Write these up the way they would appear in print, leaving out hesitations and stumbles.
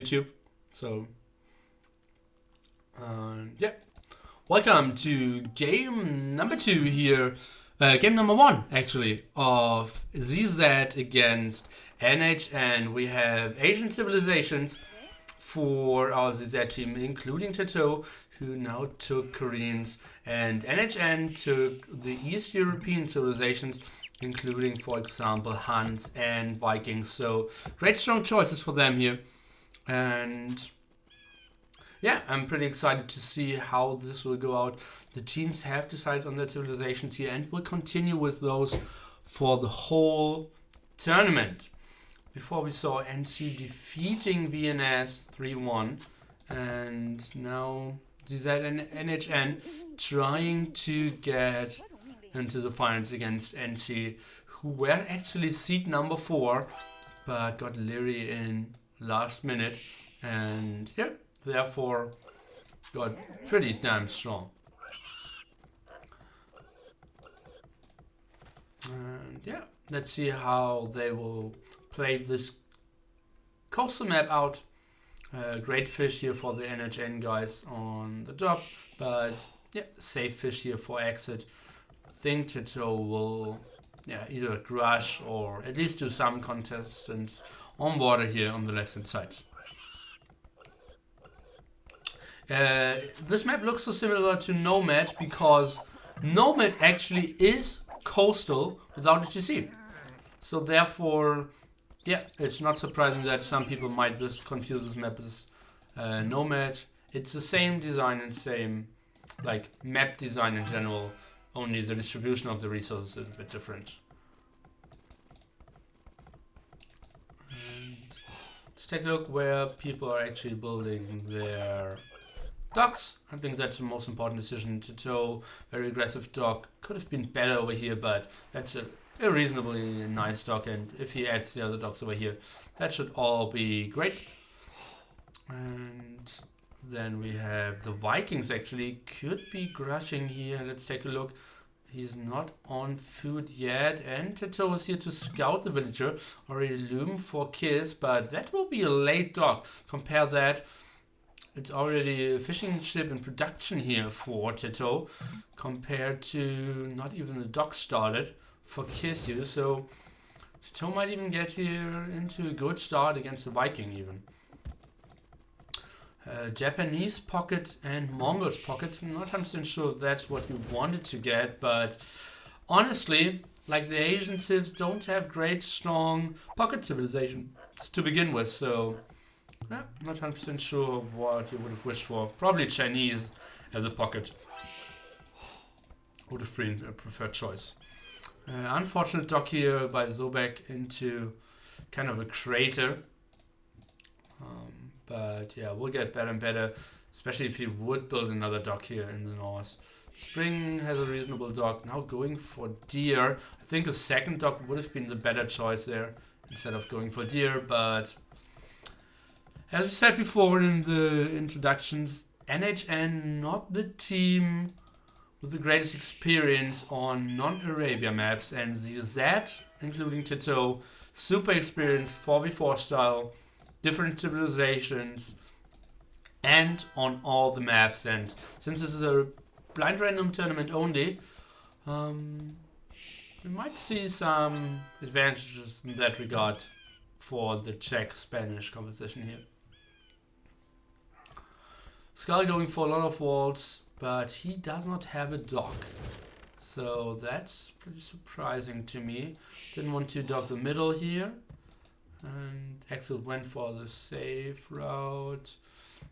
YouTube. So, yeah. Welcome to game number 2 here. Game number 1, actually, of ZZ against NHN. We have Asian civilizations for our ZZ team, including Tato, who now took Koreans, and NHN took the East European civilizations, including, for example, Huns and Vikings. So, great strong choices for them here. And yeah, I'm pretty excited to see how this will go out. The teams have decided on their civilizations here and will continue with those for the whole tournament. Before we saw NC defeating VNS 3-1, and now ZZ and NHN trying to get into the finals against NC, who were actually seed number 4, but got Liereyy in last minute, and yeah, therefore got pretty damn strong. And yeah, let's see how they will play this coastal map out. Great fish here for the NHN guys on the top, but yeah, safe fish here for exit. I think Tato will either crush or at least do some contestants on water here on the left hand side. This map looks so similar to Nomad because Nomad actually is coastal without a GC. So therefore, yeah, it's not surprising that some people might just confuse this map as Nomad. It's the same design and same like map design in general, only the distribution of the resources is a bit different. And let's take a look where people are actually building their docks. I think that's the most important decision. Tato, very aggressive dock. Could have been better over here, but that's a reasonably nice dock, and if he adds the other docks over here, that should all be great. And then we have the Vikings actually could be crushing here. Let's take a look. He's not on food yet, and Tato is here to scout the villager, already loom for Kiss, but that will be a late dock. Compare that. It's already a fishing ship in production here for Tato, compared to not even the dock started for Kiss here. So Tato might even get here into a good start against the Viking even. Japanese pocket and Mongols pocket. I'm not 100% sure if that's what you wanted to get, but honestly, like the Asian civs don't have great strong pocket civilizations to begin with, so yeah, not 100% sure what you would have wished for. Probably Chinese as a pocket would have been a preferred choice. Unfortunate dock here by Zobek into kind of a crater. But yeah, we'll get better and better, especially if he would build another dock here in the north. Spring has a reasonable dock. Now going for deer. I think a second dock would have been the better choice there instead of going for deer, but as we said before in the introductions, NHN not the team with the greatest experience on non-Arabia maps, and ZZ, including Tato, super experienced 4v4 style, different civilizations, and on all the maps. And since this is a blind random tournament only, we might see some advantages in that regard for the Czech-Spanish composition here. Skull going for a lot of walls, but he does not have a dock. So that's pretty surprising to me. Didn't want to dock the middle here. And Axel went for the safe route.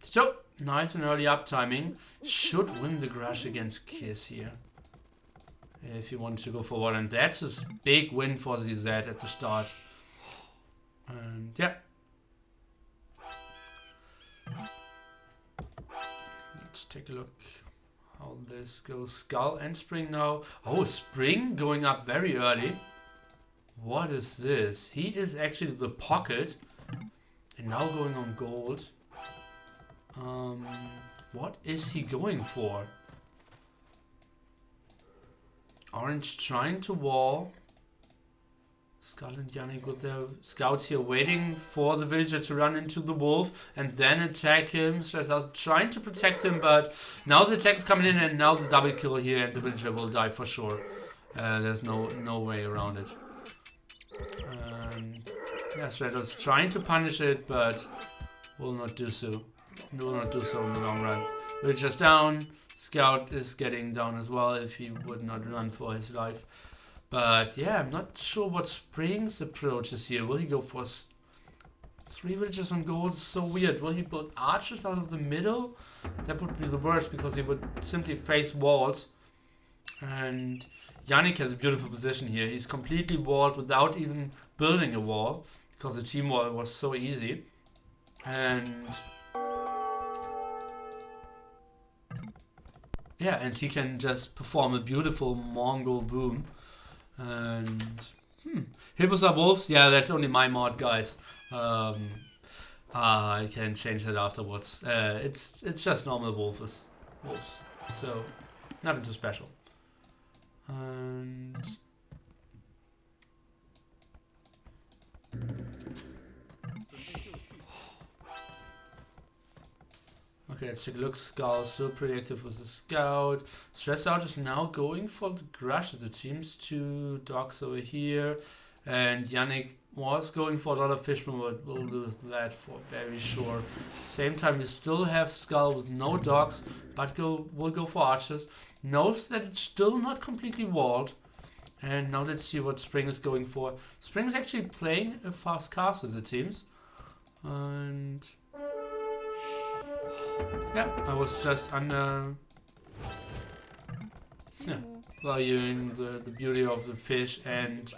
So, nice and early up timing. Should win the crush against Kiss here, if you want to go forward. And that's a big win for ZZ at the start. And yeah. Let's take a look how this goes. Skull and Spring now. Oh, Spring going up very early. What is this? He is actually the pocket and now going on gold. What is he going for? Orange trying to wall. Skull and Yannick with their scouts here waiting for the villager to run into the wolf and then attack him. Stress out, trying to protect him, but now the attack is coming in and now the double kill here and the villager will die for sure. There's no way around it. Yeah, Stratos trying to punish it, but will not do so. Will not do so in the long run. Villager's down. Scout is getting down as well if he would not run for his life. But yeah, I'm not sure what Spring's approach is here. Will he go for 3 villagers on gold? It's so weird. Will he build archers out of the middle? That would be the worst because he would simply face walls. And Yannick has a beautiful position here. He's completely walled without even building a wall because the team wall was so easy. And yeah, and he can just perform a beautiful Mongol boom. And Hippos are wolves. Yeah, that's only my mod, guys. I can change that afterwards. It's just normal wolves, so nothing too special. And okay, let's take a look. Skull still pretty active with the scout. Stress out is now going for the Grush. The team's 2 dogs over here. And Yannick was going for a lot of fishman, but we'll do that for very sure. Same time, you still have Skull with no dogs, but we'll go for archers. Knows that it's still not completely walled. And now let's see what Spring is going for. Spring is actually playing a fast castle, it seems. And yeah, I was just under valuing the beauty of the fish and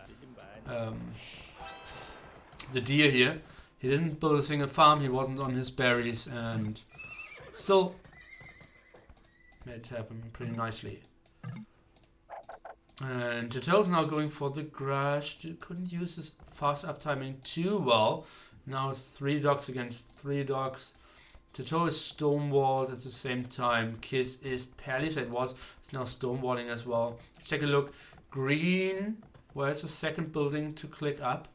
the deer here. He didn't build a single farm, he wasn't on his berries, and still made it happen pretty nicely. And Tato's now going for the Grush. Couldn't use his fast uptiming too well. Now it's 3 dogs against 3 dogs. Tato is stonewalled at the same time. Kiss is Palisade was. It's now stonewalling as well. Let's take a look. Green. Where's the second building to click up?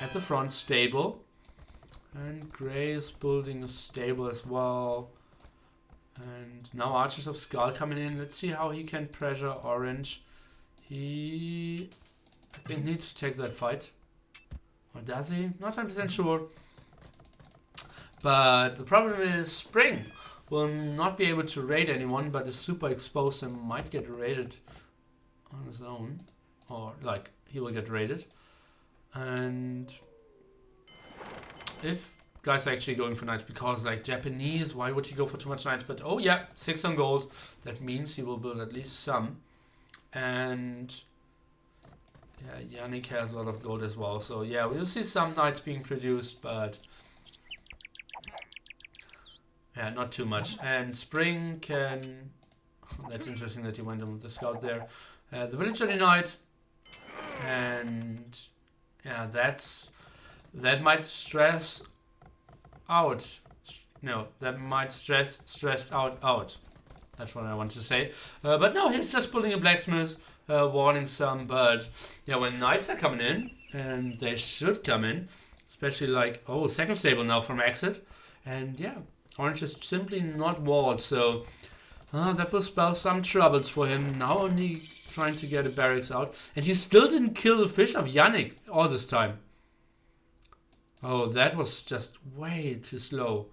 At the front, stable. And Gray is building a stable as well. And now Archers of Skull coming in. Let's see how he can pressure Orange. He, I think, needs to take that fight. Or does he? Not 100% sure. But the problem is Spring will not be able to raid anyone, but is super exposed and might get raided on his own. Or, like, he will get raided. And if guys are actually going for knights, because, like, Japanese, why would he go for too much knights? But, oh yeah, 6 on gold. That means he will build at least some. And yeah, Yannick has a lot of gold as well. So, yeah, we'll see some knights being produced, but yeah, not too much. And Spring can... That's interesting that he went on with the scout there. The villager denied. And yeah, that might stress out. No, that might stressed out. That's what I want to say. But no, he's just building a blacksmith, warning some. But yeah, when knights are coming in, and they should come in, especially like, oh, second stable now from exit. And yeah, Orange is simply not walled, so that will spell some troubles for him. Now only trying to get a barracks out. And he still didn't kill the fish of Yannick all this time. Oh, that was just way too slow.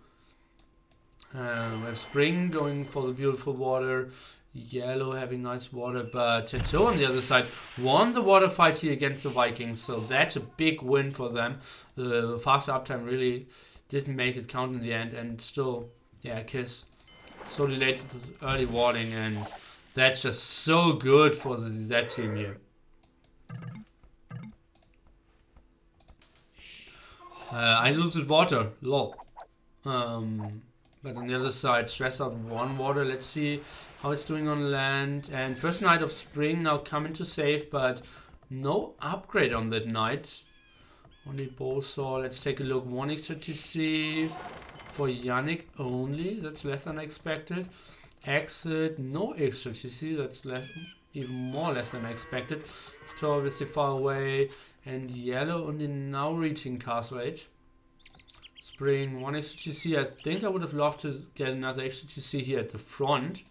We have Spring going for the beautiful water. Yellow having nice water. But Tato on the other side won the water fight here against the Vikings. So that's a big win for them. The faster uptime really didn't make it count in the end. And still, yeah, Kiss so delayed with the early warning. And that's just so good for the Z team here. I lose with water. Lol. But on the other side, stress out 1 water. Let's see how it's doing on land. And first night of Spring now coming to save, but no upgrade on that night. Only bow saw. Let's take a look. 1 extra TC for Yannick only. That's less than expected. Exit, no extra TC. That's less, even more less than expected. So obviously far away. and yellow only now reaching Castle Age. Spring, one XTC. I think I would have loved to get another XTC here at the front.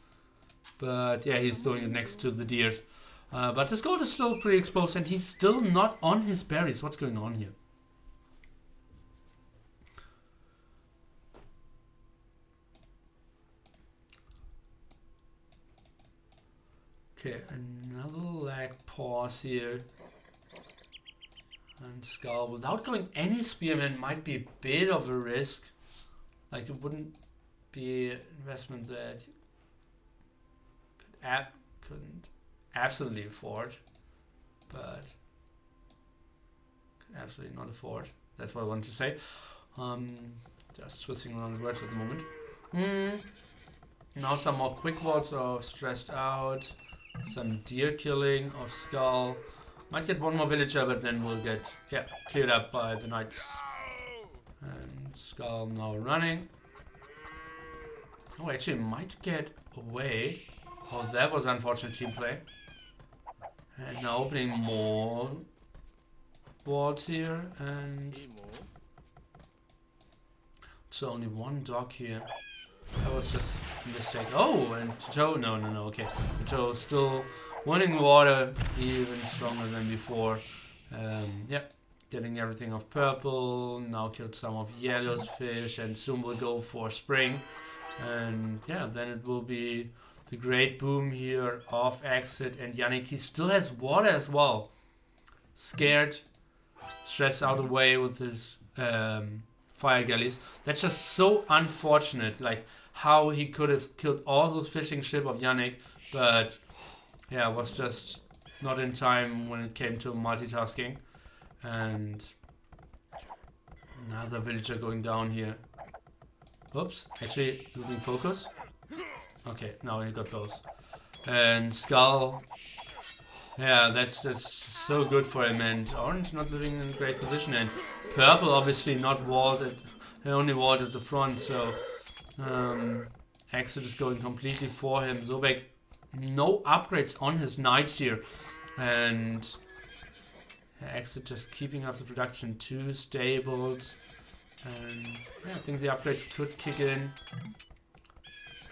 But yeah, he's doing it next to the deers. But his gold is still pretty exposed and he's still not on his berries. What's going on here? Okay, another lag pause here. And Skull, without going any spearman, might be a bit of a risk. Like, it wouldn't be an investment that couldn't absolutely afford, but could absolutely not afford. That's what I wanted to say. Just twisting around the words at the moment. Now some more quick wards of Stressed Out, some deer killing of Skull. Might get one more villager, but then we'll get cleared up by the knights. And Skull now running. Oh, actually might get away. Oh, that was unfortunate team play. And now opening more wards here, and so only one dog here. That was just a mistake. Oh, and Toto, no, okay. Toto still winning water, even stronger than before. Yeah, getting everything of purple. Now killed some of yellow's fish, and soon we'll go for spring. And yeah, then it will be the great boom here of Exit, and Yannick, he still has water as well. Scared, stressed out away with his fire galleys. That's just so unfortunate, like how he could have killed all those fishing ship of Yannick, but yeah, was just not in time when it came to multitasking. And another villager going down here. Oops, actually losing focus. Okay, now he got close. And Skull, yeah, that's so good for him. And Orange not living in a great position, and Purple obviously not walled, only walled at the front. So Exit is going completely for him. Zobek, no upgrades on his knights here, and Exit just keeping up the production. 2 stables, and yeah, I think the upgrades could kick in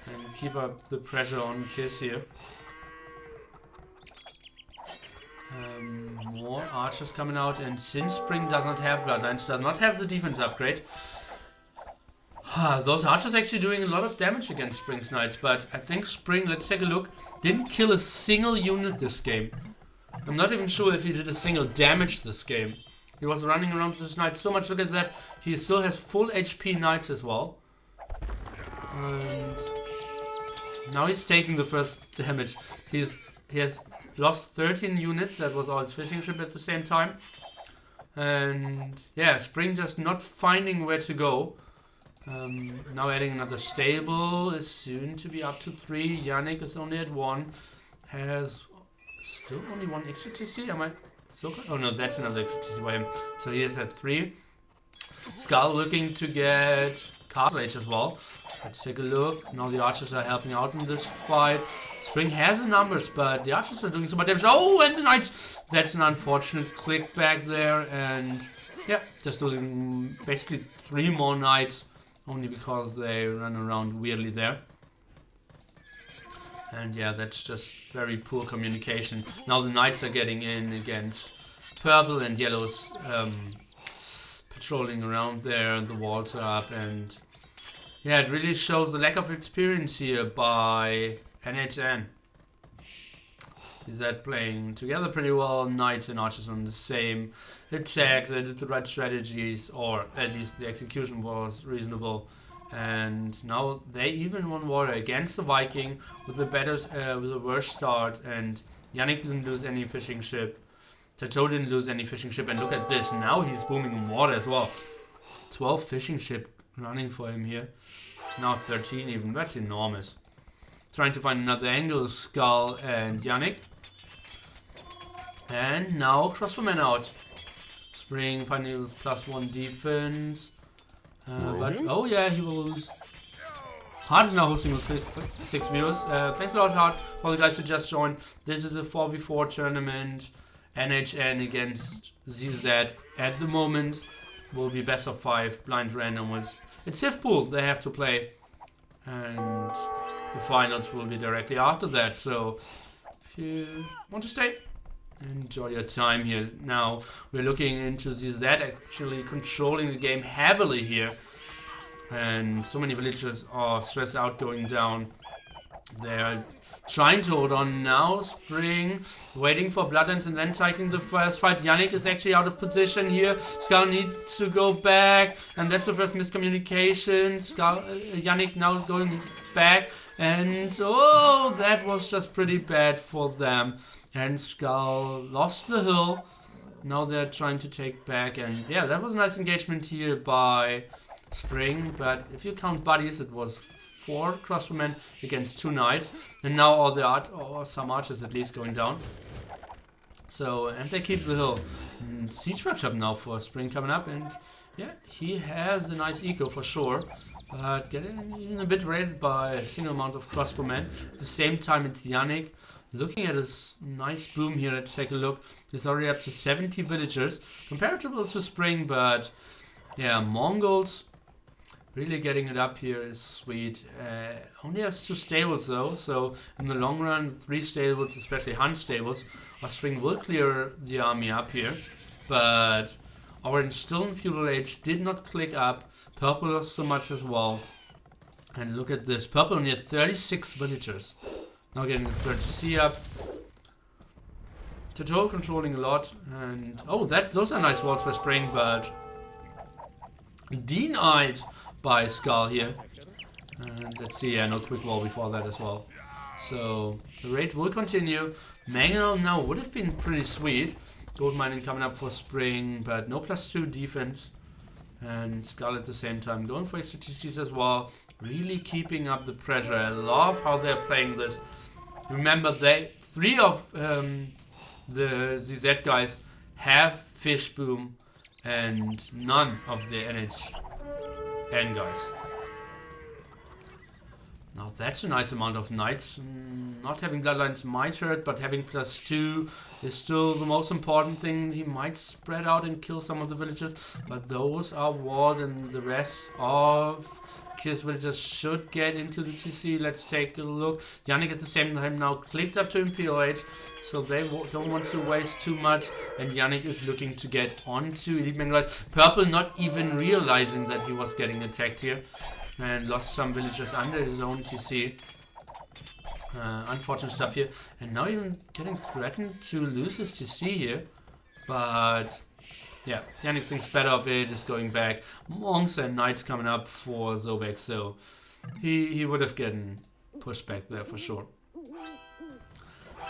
and keep up the pressure on Kiss here. More archers coming out, and since Spring does not have Bloodlines, does not have the defense upgrade, those archers actually doing a lot of damage against Spring's knights. But I think Spring, let's take a look, didn't kill a single unit this game. I'm not even sure if he did a single damage this game. He was running around with his knights so much. Look at that, he still has full HP knights as well. And now he's taking the first damage. He has lost 13 units. That was all his fishing ship at the same time. And yeah, Spring just not finding where to go. Now adding another stable is soon to be up to 3. Yannick is only at 1. Has still only 1 XTC. Am I so good? Oh no, that's another XTC by him. So he is at 3. Skull looking to get Castle Age as well. Let's take a look. Now the archers are helping out in this fight. Spring has the numbers, but the archers are doing so much damage. Oh, and the knights! That's an unfortunate click back there, and yeah, just losing basically 3 more knights, only because they run around weirdly there. And yeah, that's just very poor communication. Now the knights are getting in against purple, and yellow's patrolling around there, the walls are up, and yeah, it really shows the lack of experience here by NHN. Is that playing together pretty well? Knights and archers on the same attack. They did the right strategies, or at least the execution was reasonable. And now they even won water against the Viking with the with a worse start. And Yannick didn't lose any fishing ship. Tato didn't lose any fishing ship. And look at this. Now he's booming in water as well. 12 fishing ship running for him here. Now 13 even. That's enormous. Trying to find another angle. Skull and Yannick. And now crossbowman out. Spring finally with +1 defense. But oh yeah, he will lose. Hard is now hosting with 6 viewers. Thanks a lot, Hard, for the guys who just joined. This is a 4v4 tournament, NHN against ZZ at the moment will be best of 5 blind random. It's Civ Pool they have to play, and the finals will be directly after that. So if you want to stay, enjoy your time here. Now we're looking into ZZ actually controlling the game heavily here, and so many villagers are stressed out going down. They're trying to hold on now. Spring waiting for Bloodlands and then taking the first fight. Yannick is actually out of position here. Skull needs to go back, and that's the first miscommunication. Yannick now going back, and oh, that was just pretty bad for them. And Skull lost the hill. Now they're trying to take back, and yeah, that was a nice engagement here by Spring. But if you count buddies, it was 4 crossbowmen against 2 knights, and now all the or some archers at least going down. So, and they keep the hill. And siege workshop now for Spring coming up, and yeah, he has a nice eco for sure, but getting even a bit raided by a single amount of crossbowmen. At the same time, it's Yannick looking at his nice boom here. Let's take a look. He's already up to 70 villagers, comparable to Spring, but yeah, Mongols really getting it up here is sweet. Only has 2 stables though, so in the long run, 3 stables, especially Hunt stables, Spring will clear the army up here. But Orange still in Feudal Age did not click up. Purple lost so much as well. And look at this, Purple only had 36 villagers. Now getting the 30C up. Toto controlling a lot, and oh, those are nice walls for Spring, but denied by Skull here. And let's see, yeah, no quick wall before that as well. So the raid will continue. Mangonel now would have been pretty sweet. Gold mining coming up for Spring, but no +2 defense. And Skull at the same time going for HTTCs as well. Really keeping up the pressure. I love how they're playing this. Remember, 3 of the ZZ guys have Fish Boom and none of the NHN guys. Now that's a nice amount of knights. Not having bloodlines might hurt, but having +2 is still the most important thing. He might spread out and kill some of the villagers, but those are walled, and the rest of his villagers should get into the TC. Let's take a look. Yannick at the same time now clicked up to Imperial Age, so they don't want to waste too much, and Yannick is looking to get onto Elite Mangalites. Purple not even realizing that he was getting attacked here, and lost some villagers under his own TC. Unfortunate stuff here, and now even getting threatened to lose his TC here, but yeah, Yannick thinks better of it, is going back. Monks and Knights coming up for Zobek, so he would have gotten pushed back there for sure.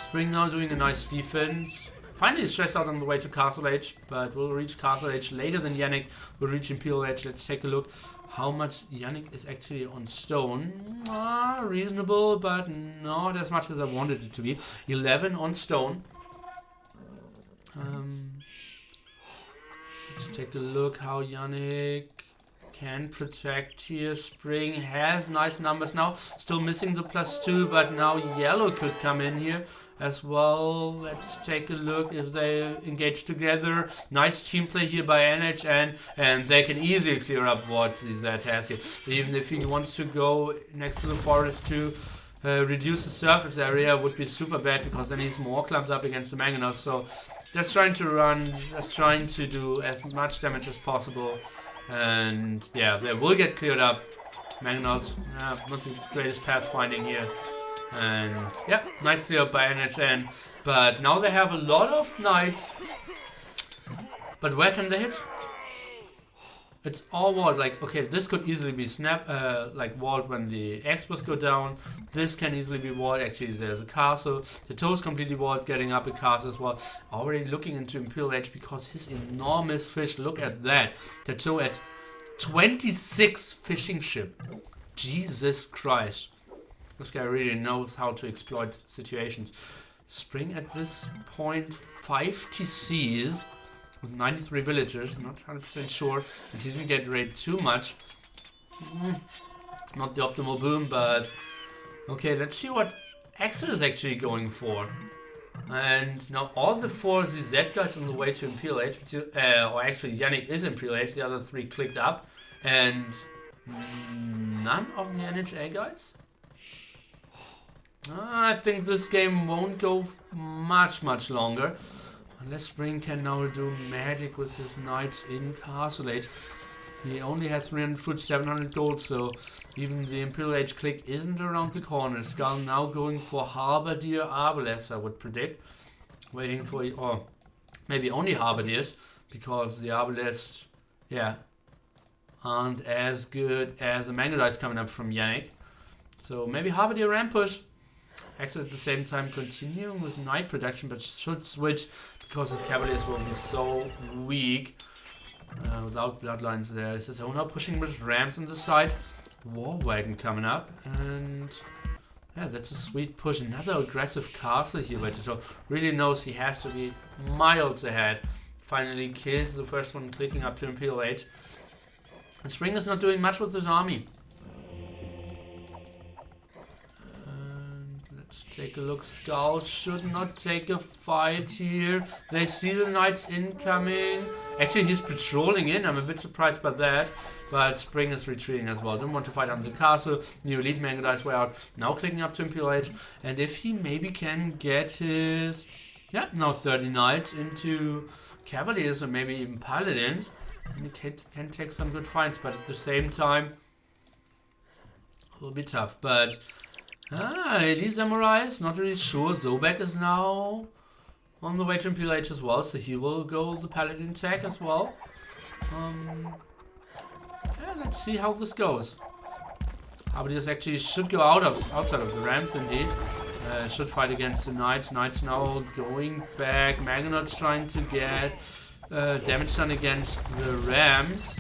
Spring now doing a nice defense. Finally stressed out on the way to Castle Age, but we'll reach Castle Age later than Yannick. We'll reach Imperial Age. Let's take a look how much Yannick is actually on stone. Reasonable, but not as much as I wanted it to be. 11 on stone. Let's take a look how Yannick can protect here. Spring has nice numbers now. Still missing the +2, but now yellow could come in here as well. Let's take a look if they engage together. Nice team play here by NHN, and they can easily clear up what ZZ has here. Even if he wants to go next to the forest to reduce the surface area, would be super bad, because then he's more clumped up against the Mangonels. So just trying to run, just trying to do as much damage as possible. And yeah, they will get cleared up. Mangonels, not the greatest pathfinding here. And yeah, nice clear up by NHN. But now they have a lot of knights. But where can they hit? It's all walled. Like, okay, this could easily be like walled when the experts go down. This can easily be walled. Actually, there's a castle. The toe is completely walled, getting up a castle as well. Already looking into Imperial Age because his enormous fish. Look at that. The toe at 26 fishing ship. Jesus Christ. This guy really knows how to exploit situations. Spring at this point 5 TCs. With 93 villagers, not 100% sure. And he didn't get raided too much. Not the optimal boom, but okay, let's see what Axel is actually going for. And now all the 4 ZZ guys on the way to Imperial Age, or actually Yannick is Imperial Age, the other 3 clicked up, and none of the NHA guys? I think this game won't go much longer. Unless Spring can now do magic with his knights in Castle Age. He only has 300 foot, 700 gold, so even the Imperial Age click isn't around the corner. Skull now going for Halberdier Arbalest, I would predict. Waiting for, or maybe only Halberdiers, because the Arbalest, yeah, aren't as good as the Mango Dice coming up from Yannick. So maybe Halberdier Ram push. Actually at the same time continuing with Knight production, but should switch because his Cavaliers will be so weak. Without bloodlines there. This is now pushing with Rams on the side. War Wagon coming up. And yeah, that's a sweet push. Another aggressive castle here, but Tito really knows he has to be miles ahead. Finally kills the first one clicking up to Imperial Age. And Spring is not doing much with his army. And let's take a look. Skull should not take a fight here. They see the knights incoming. Actually, he's patrolling in. I'm a bit surprised by that. But Spring is retreating as well. Don't want to fight under the castle. New elite Mango Dice way out. Now clicking up to Imperial Age. And if he maybe can get his... yeah, now 30 knights into Cavaliers or maybe even Paladins. And he can take some good fights. But at the same time, it will be tough. But... elite Samurais, not really sure. Zobek is now on the way to Imperial Age as well, so he will go the Paladin tech as well. Yeah, let's see how this goes. Halberdiers actually should go outside of the Rams indeed. Should fight against the Knights. Knights now going back. Mangonauts trying to get damage done against the Rams.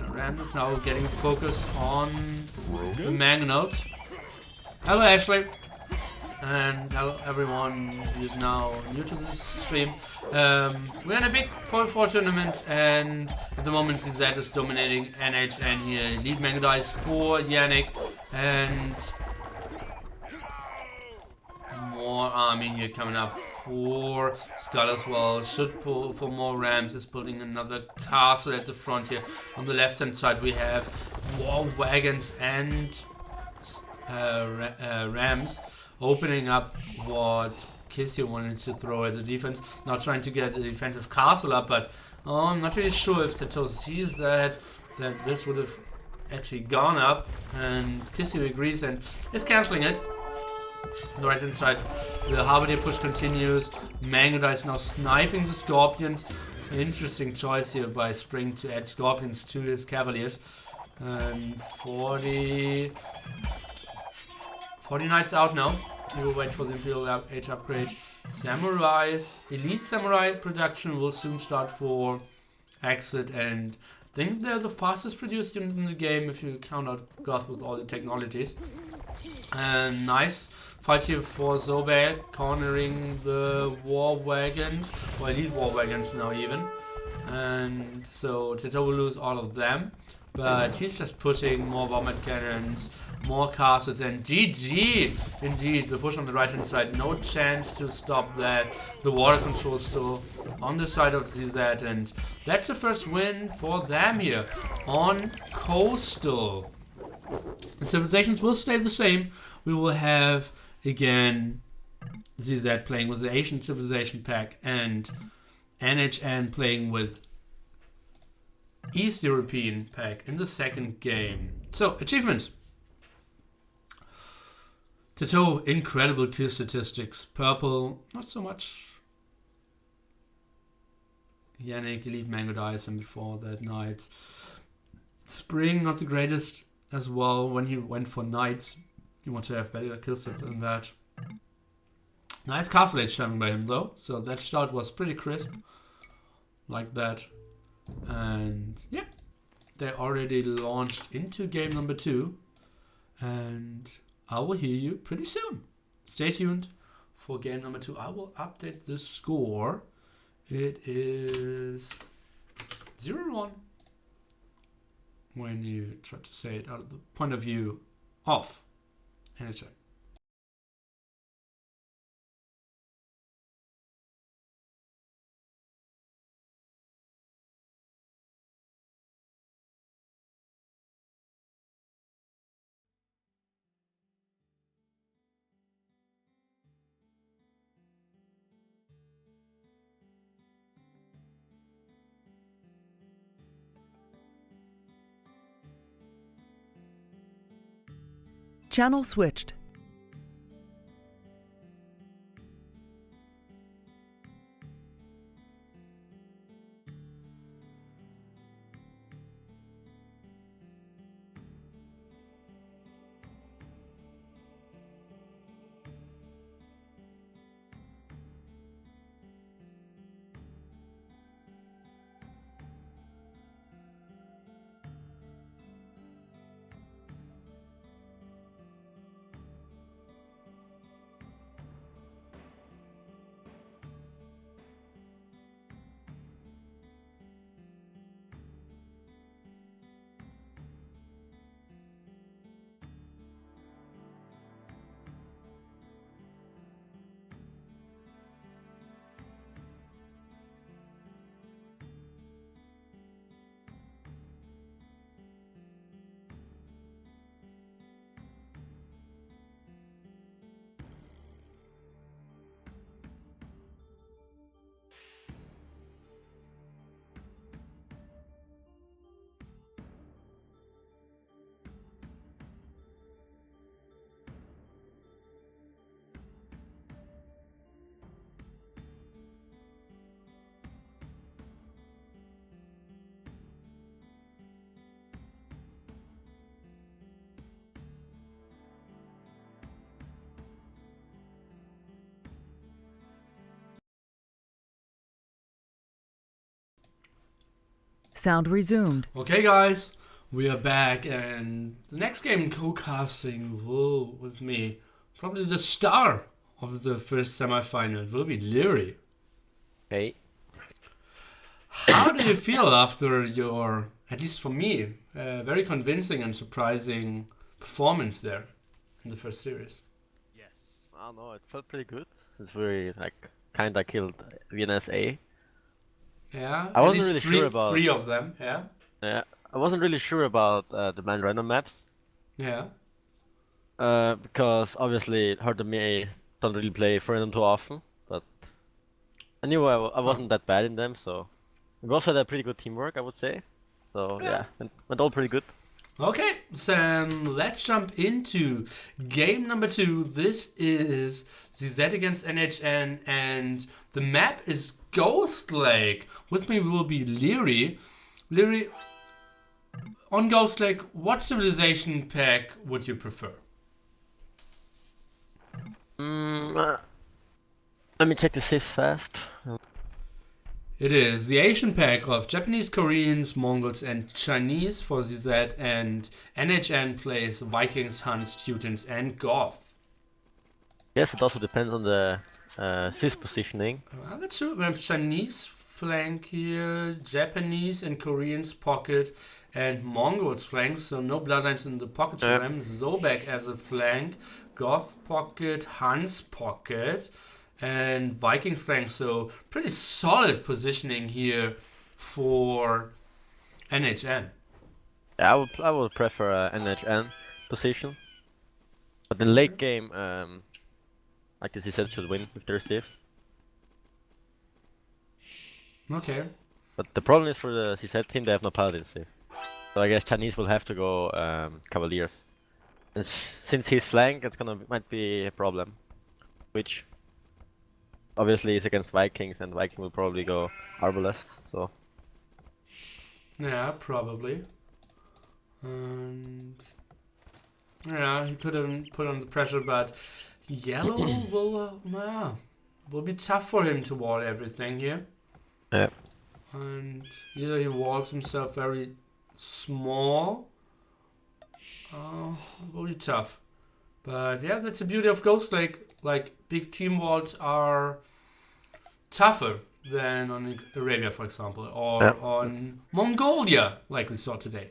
Rams is now getting focused on the Mangonauts. Hello Ashley, and hello everyone who's now new to this stream. We're in a big 4-4 tournament, and at the moment ZZ is dominating NHN here. Lead Mango Dice for Yannick, and more army here coming up for Skull as well. Should pull for more Rams, is building another castle at the front here. On the left hand side we have war wagons and Rams, opening up what Kissy wanted to throw as a defense. Not trying to get a defensive castle up, but I'm not really sure if Tato sees that this would have actually gone up, and Kissy agrees and is cancelling it. On the right hand side, the Halberdier push continues. Mango Dice now sniping the Scorpions. Interesting choice here by Spring to add Scorpions to his Cavaliers. And 40 Knights out now. We will wait for the Imperial Age upgrade. Samurais, Elite Samurai production will soon start for Exit, and I think they're the fastest produced unit in the game if you count out Goth with all the technologies. And nice fight here for Zobek, cornering the war wagons, or elite war wagons now even. And so Tato will lose all of them. But he's just pushing more bombard cannons, more castles, and GG! Indeed, the push on the right hand side, no chance to stop that. The water control still on the side of ZZ, and that's the first win for them here on Coastal. The civilizations will stay the same. We will have, again, ZZ playing with the Asian Civilization pack, and NHN playing with East European pack in the second game. So, achievements. Tato, incredible kill statistics. Purple, not so much. Yannick, Elite Mango Dice, and before that, Knights. Spring, not the greatest as well. When he went for Knights, you want to have better kill stats than that. Nice Castle Age timing by him though. So that start was pretty crisp. Like that. And yeah, they already launched into game number 2, and I will hear you pretty soon. Stay tuned for game number 2. I will update the score. It is 0-1 when you try to say it out of the point of view of NHN. Channel switched. Sound resumed. Okay, guys, we are back, and the next game co-casting will, with me, probably the star of the first semifinal will be Liereyy. Hey. How do you feel after your, at least for me, very convincing and surprising performance there in the first series? Yes. I don't know, it felt pretty good. It's very, like, kinda killed VNSA. Yeah, I at wasn't least really sure about... three of them, yeah. Yeah, I wasn't really sure about the blind random maps. Yeah. Because obviously Hard and me don't really play random too often, but I knew I wasn't that bad in them, so we also had a pretty good teamwork, I would say. So yeah, went all pretty good. Okay, so let's jump into game number 2. This is ZZ against NHN, and the map is Ghost Lake. With me will be Liereyy. Liereyy, on Ghost Lake, what civilization pack would you prefer? Let me check the sys fast. It is the Asian pack of Japanese, Koreans, Mongols, and Chinese for ZZ, and NHN plays Vikings, Huns, Teutons, and Goth. Yes, it also depends on the sys positioning. That's true. We have Chinese flank here, Japanese and Koreans pocket, and Mongols flank, so no bloodlines in the pocket for them. Zobek as a flank, Goth pocket, Huns pocket, and Viking flank, so pretty solid positioning here for NHN. Yeah, I would prefer NHN position. But in late game, I guess he said should win with their saves. Okay. But the problem is for the CZ team, they have no paladin save. So I guess Chinese will have to go Cavaliers. And since he's flank, it's might be a problem. Which obviously is against Vikings, and Viking will probably go Arbalest, so. Yeah, probably. And yeah, he couldn't put on the pressure, but yellow will be tough for him to wall everything here. Yeah. And either he walls himself very small, will be tough. But yeah, that's the beauty of Ghost Lake. Like, big team walls are tougher than on Arabia, for example, or on Mongolia, like we saw today.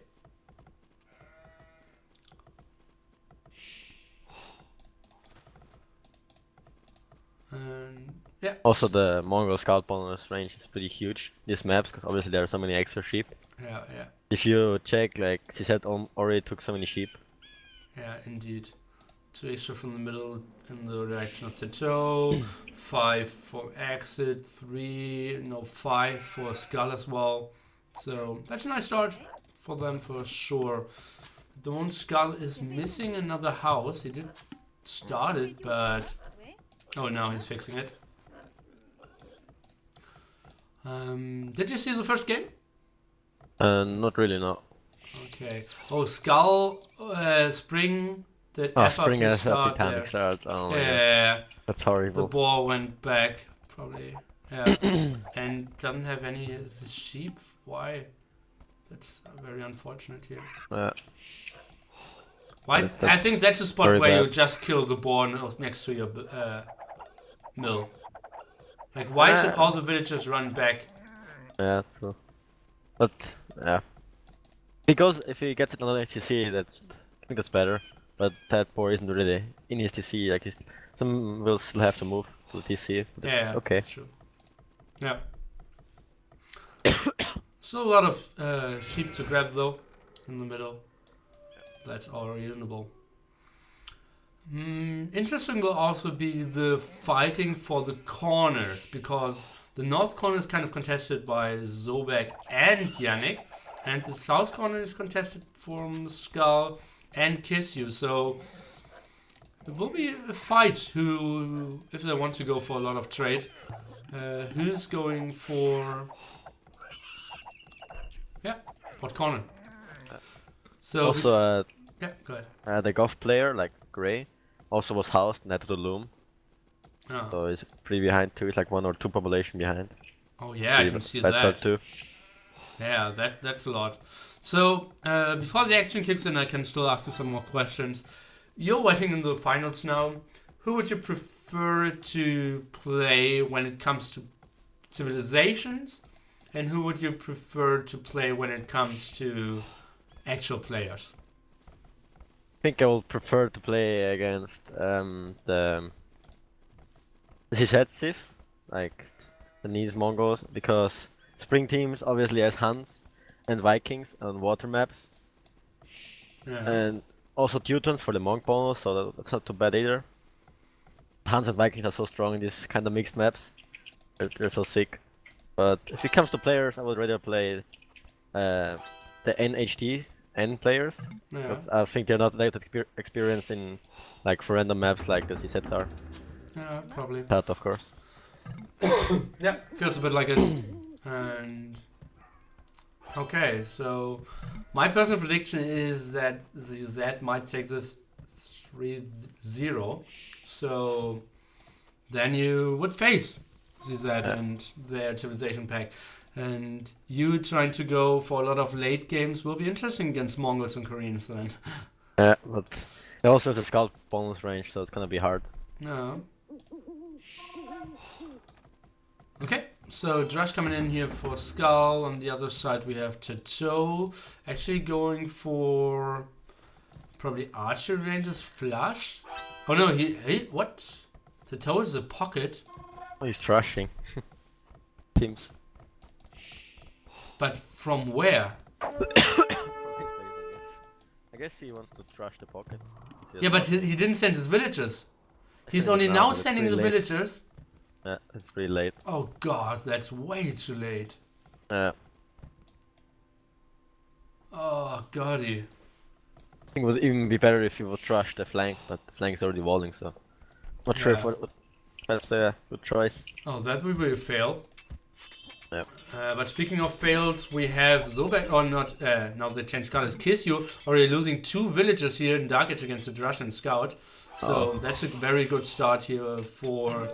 And yeah. Also, the Mongol scout bonus range is pretty huge. These maps, because obviously there are so many extra sheep. Yeah, yeah. If you check, like, CZ already took so many sheep. Yeah, indeed. 2 extra from the middle in the direction of Tato, 5 for exit, 5 for skull as well. So that's a nice start for them for sure. Don't Skull is missing another house. He did start it, but... Oh, now he's fixing it. Did you see the first game? Not really, no. Okay. Oh, Skull, Spring... Spring has a Titanic start. Oh, yeah. That's horrible. The ball went back, probably. Yeah. And doesn't have any of his sheep. Why? That's very unfortunate here. Why? That's I think that's a spot where bad. you just kill the boar next to your mill. Like, why should all the villagers run back? Yeah, true. But yeah, because if he gets it on HTC, I think that's better. But that boar isn't really in his TC. Like some will still have to move to the TC. Yeah, okay. That's true. Yeah. Still a lot of sheep to grab though, in the middle. That's all reasonable. Interesting will also be the fighting for the corners, because the north corner is kind of contested by Zobek and Yannick, and the south corner is contested from Skull and Kissu, so it will be a fight who, if they want to go for a lot of trade, who's going for... Yeah, what corner? So also, yeah, go ahead. the golf player, like Gray, also was housed next to the loom. Oh. So he's pretty behind too. He's like 1 or 2 population behind. Oh yeah, I can see that. Start too. Yeah, that's a lot. So before the action kicks in, I can still ask you some more questions. You're waiting in the finals now. Who would you prefer to play when it comes to civilizations, and who would you prefer to play when it comes to actual players? I think I would prefer to play against the ZZ Siths, like the Chinese Mongols, because Spring teams obviously has Huns and Vikings on water maps, and also Teutons for the monk bonus, so that's not too bad either. Huns and Vikings are so strong in these kind of mixed maps. They're so sick. But if it comes to players, I would rather play the NHN players. Because I think they're not that experienced in like for random maps like the CZs are. Yeah, probably. That of course. Yeah, feels a bit like it. And okay, so my personal prediction is that ZZ might take this 3-0. So then you would face ZZ and their civilization pack. And you trying to go for a lot of late games will be interesting against Mongols and Koreans then. Yeah, but it also has a scout bonus range, so it's gonna be hard. No. Okay, so Drush coming in here for Skull. On the other side we have Tato. Actually going for probably Archer Ranger's Flush. Oh no, he what? Tato is a pocket. Oh, he's trashing. Seems. But from where? I guess he wants to trash the pocket. Yeah, but he didn't send his villagers. He's only now sending the villagers. Yeah, it's pretty late. Oh god, that's way too late. Yeah. Oh goddy. I think it would even be better if you would trash the flank, but the flank is already walling, so not sure if that's a good choice. Oh, that would be a fail. Yep. But speaking of fails, we have Zobek, or not, now they changed colors, Kissu, already losing 2 villagers here in Dark Age against the Russian Scout. So that's a very good start here for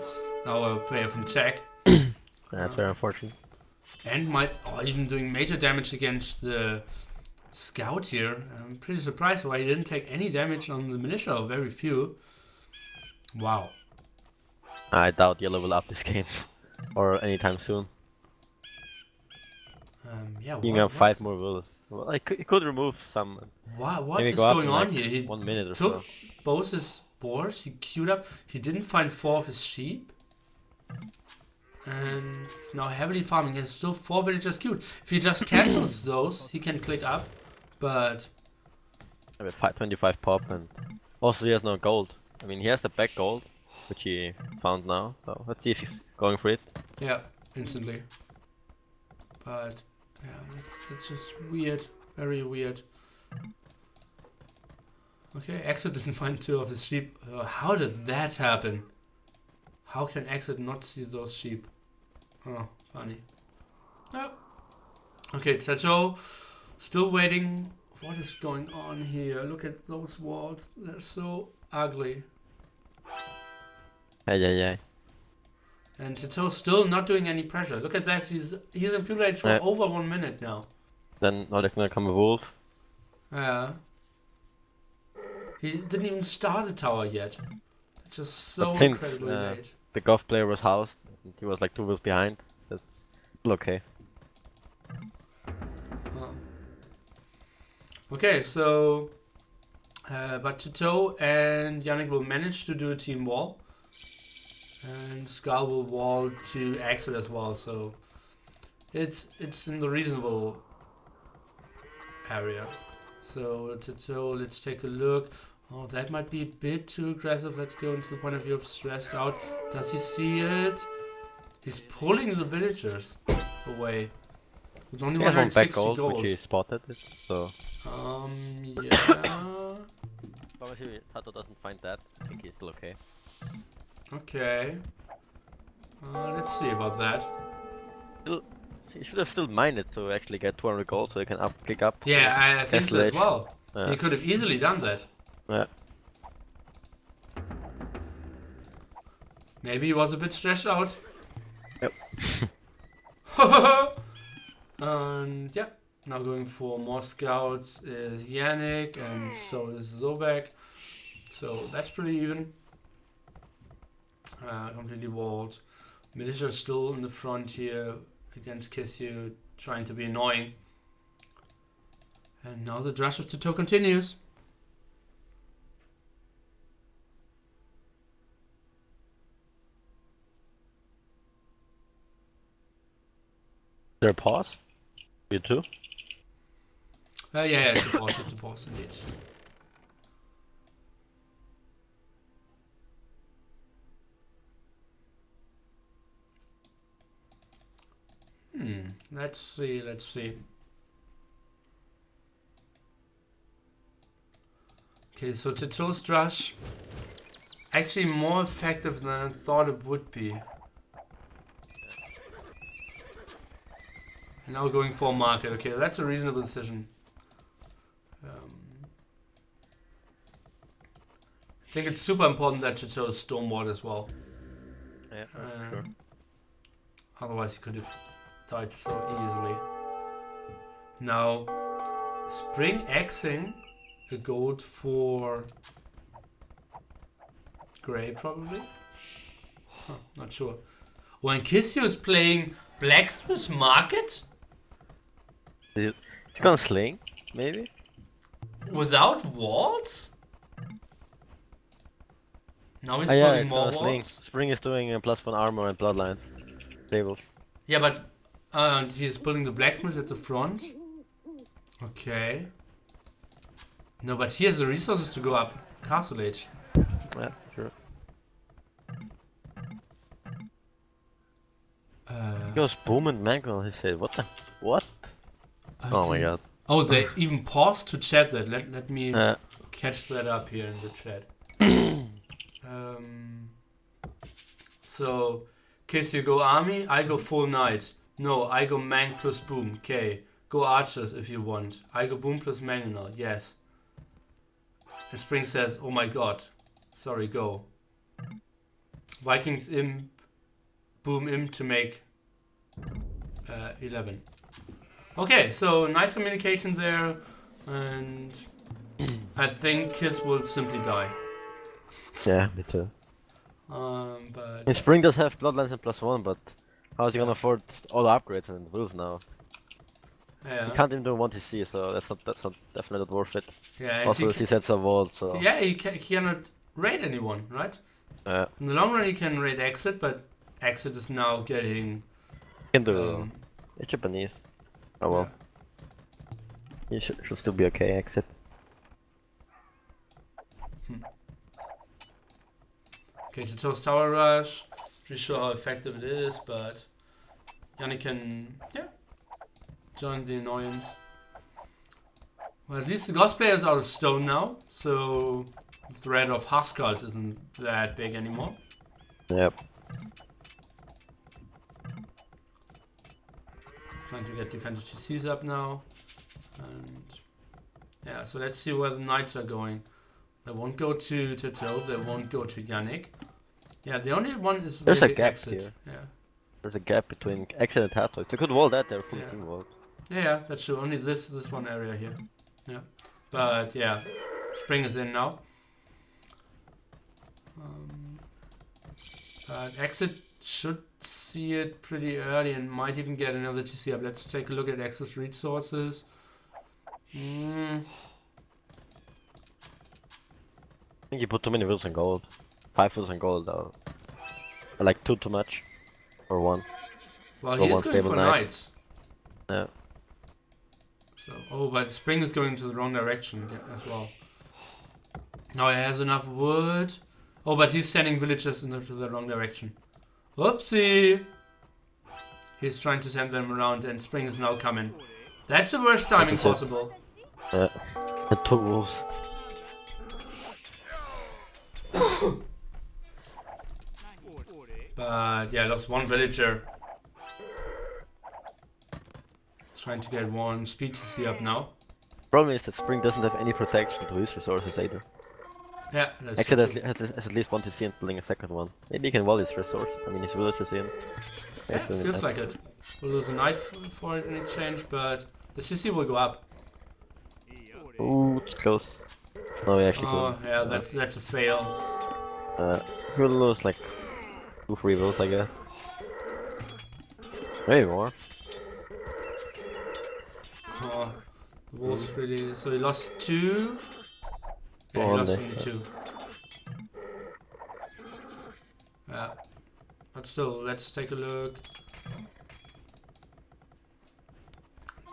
our player from Czech. That's very unfortunate. And might even doing major damage against the Scout here. I'm pretty surprised why he didn't take any damage on the militia, or very few. Wow. I doubt Yellow will up this game, or anytime soon. Yeah, You have 5 more wills. Well, he could remove some. What is going on here? He 1 minute or took so. both his boars, he queued up, he didn't find 4 of his sheep. And he's now heavily farming. He has still 4 villagers queued. If he just cancels those, he can click up. But I have 25 pop, and also he has no gold. I mean, he has the back gold, which he found now. So let's see if he's going for it. yeah, instantly. But yeah, it's just weird, very weird. Okay, Exit didn't find two of his sheep. How did that happen? How can Exit not see those sheep? Oh, funny. Oh. Okay, Tato, still waiting. What is going on here? Look at those walls. They're so ugly. Yeah. And Tato's still not doing any pressure. Look at that. He's in fuel rage for over 1 minute now. Then now they're gonna come a wolf. Yeah. He didn't even start a tower yet. It's just so But since incredibly late. the golf player was housed, and he was like 2 wheels behind. That's still okay. Okay, so but Tato and Yannick will manage to do a team wall, and Skull will wall to Exit as well. So it's in the reasonable area. So Tato, let's take a look. Oh, that might be a bit too aggressive. Let's go into the point of view of stressed out. Does he see it? He's pulling the villagers away. With only He has one 160 back gold, gold. which he spotted it, so... Yeah. As long as Tato doesn't find that, I think he's still okay. Okay. Let's see about that. He should have still mined to actually get 200 gold so he can pick up. Yeah, I think so as Castellage. well. Yeah. He could have easily done that. Yeah. Maybe he was a bit stressed out. Yep. And yeah, now going for more scouts is Yannick, and so is Zobek. So that's pretty even. Completely walled. Militia is still in the front here against Kissu, trying to be annoying. And now the rush of Tato continues. Is there a pause? You too? Yeah, it's a pause indeed. Let's see. Okay, so Tato's rush actually more effective than I thought it would be. And now going for market. Okay, that's a reasonable decision. I think it's super important that Tato is stormward as well. Yeah, sure. Otherwise he could have died so easily. Now, Spring Xing a gold for Grey probably? Huh, not sure. When Kissu is playing Blacksmith Market? He's gonna sling, maybe? Without walls? Now he's Yeah, putting he's more gonna sling. walls? Spring is doing +1 armor and bloodlines. Tables. Yeah, but he's putting the blacksmith at the front. Okay. No, but he has the resources to go up Castle Age. Yeah, sure. He goes boom and mangle, he said, what the? What? Oh my god. Oh, they even paused to chat that. Let me catch that up here in the chat. So, Kiss, you go army, I go full knight. No, I go mang plus boom. Okay. Go archers if you want. I go boom plus mangonel. Yes. And Spring says, oh my god. Sorry, go. Vikings imp, boom imp to make 11. Okay, so nice communication there. And I think Kiss will simply die. Yeah, me too. But And Spring does have bloodlines and +1, but how is he gonna afford all the upgrades and wills now? yeah. He can't even do 1 TC, so that's not definitely not worth it. Yeah, Also, he sets a vault, so yeah, he cannot raid anyone, right? In the long run, he can raid Exit, but Exit is now getting. he can do Japanese. Oh well, he should still be okay. Exit. Okay, Tato's Tower Rush. Pretty sure how effective it is, but Yannick can, join the annoyance. Well, at least the Ghost Player is out of stone now, so the threat of Huskars isn't that big anymore. Yep. Trying to get defensive TCs up now. And yeah, so let's see where the Knights are going. They won't go to Tato, they won't go to Yannick. Yeah, the only one is There's really a gap Exit. here. Yeah. There's a gap between Exit and Tato. It's a good wall that they're fully Yeah. team walled. Yeah, that's true. Only this one area here. Yeah. But yeah, Spring is in now. But Exit should see it pretty early and might even get another TC up. Let's take a look at Exit's resources. I think you put too many wheels on gold. 5 wheels on gold are like too much. Or 1. Well, Or he's one going stable for Knights. Knights. Yeah. So, but Spring is going to the wrong direction as well. Now he has enough wood. Oh, but he's sending villagers into the wrong direction. Whoopsie! He's trying to send them around and Spring is now coming. That's the worst timing That's it. possible. Yeah. The 2 wolves. But yeah, lost one villager. Trying to get one speed TC up now. Problem is that Spring doesn't have any protection to his resources either. Yeah, that's Exit true. has at least one TC and building a second one. Maybe he can wall his resource. I mean his villagers in. Yeah, feels like it. We'll lose a knight for it in exchange, but the CC will go up. Ooh, it's close. No, we actually Oh, couldn't. yeah, that's a fail. We'll lose like 2 free wills, I guess. Maybe more. Oh, the wolves really. So he lost 2. Yeah, he One lost day, only 2. Yeah. But still, let's take a look.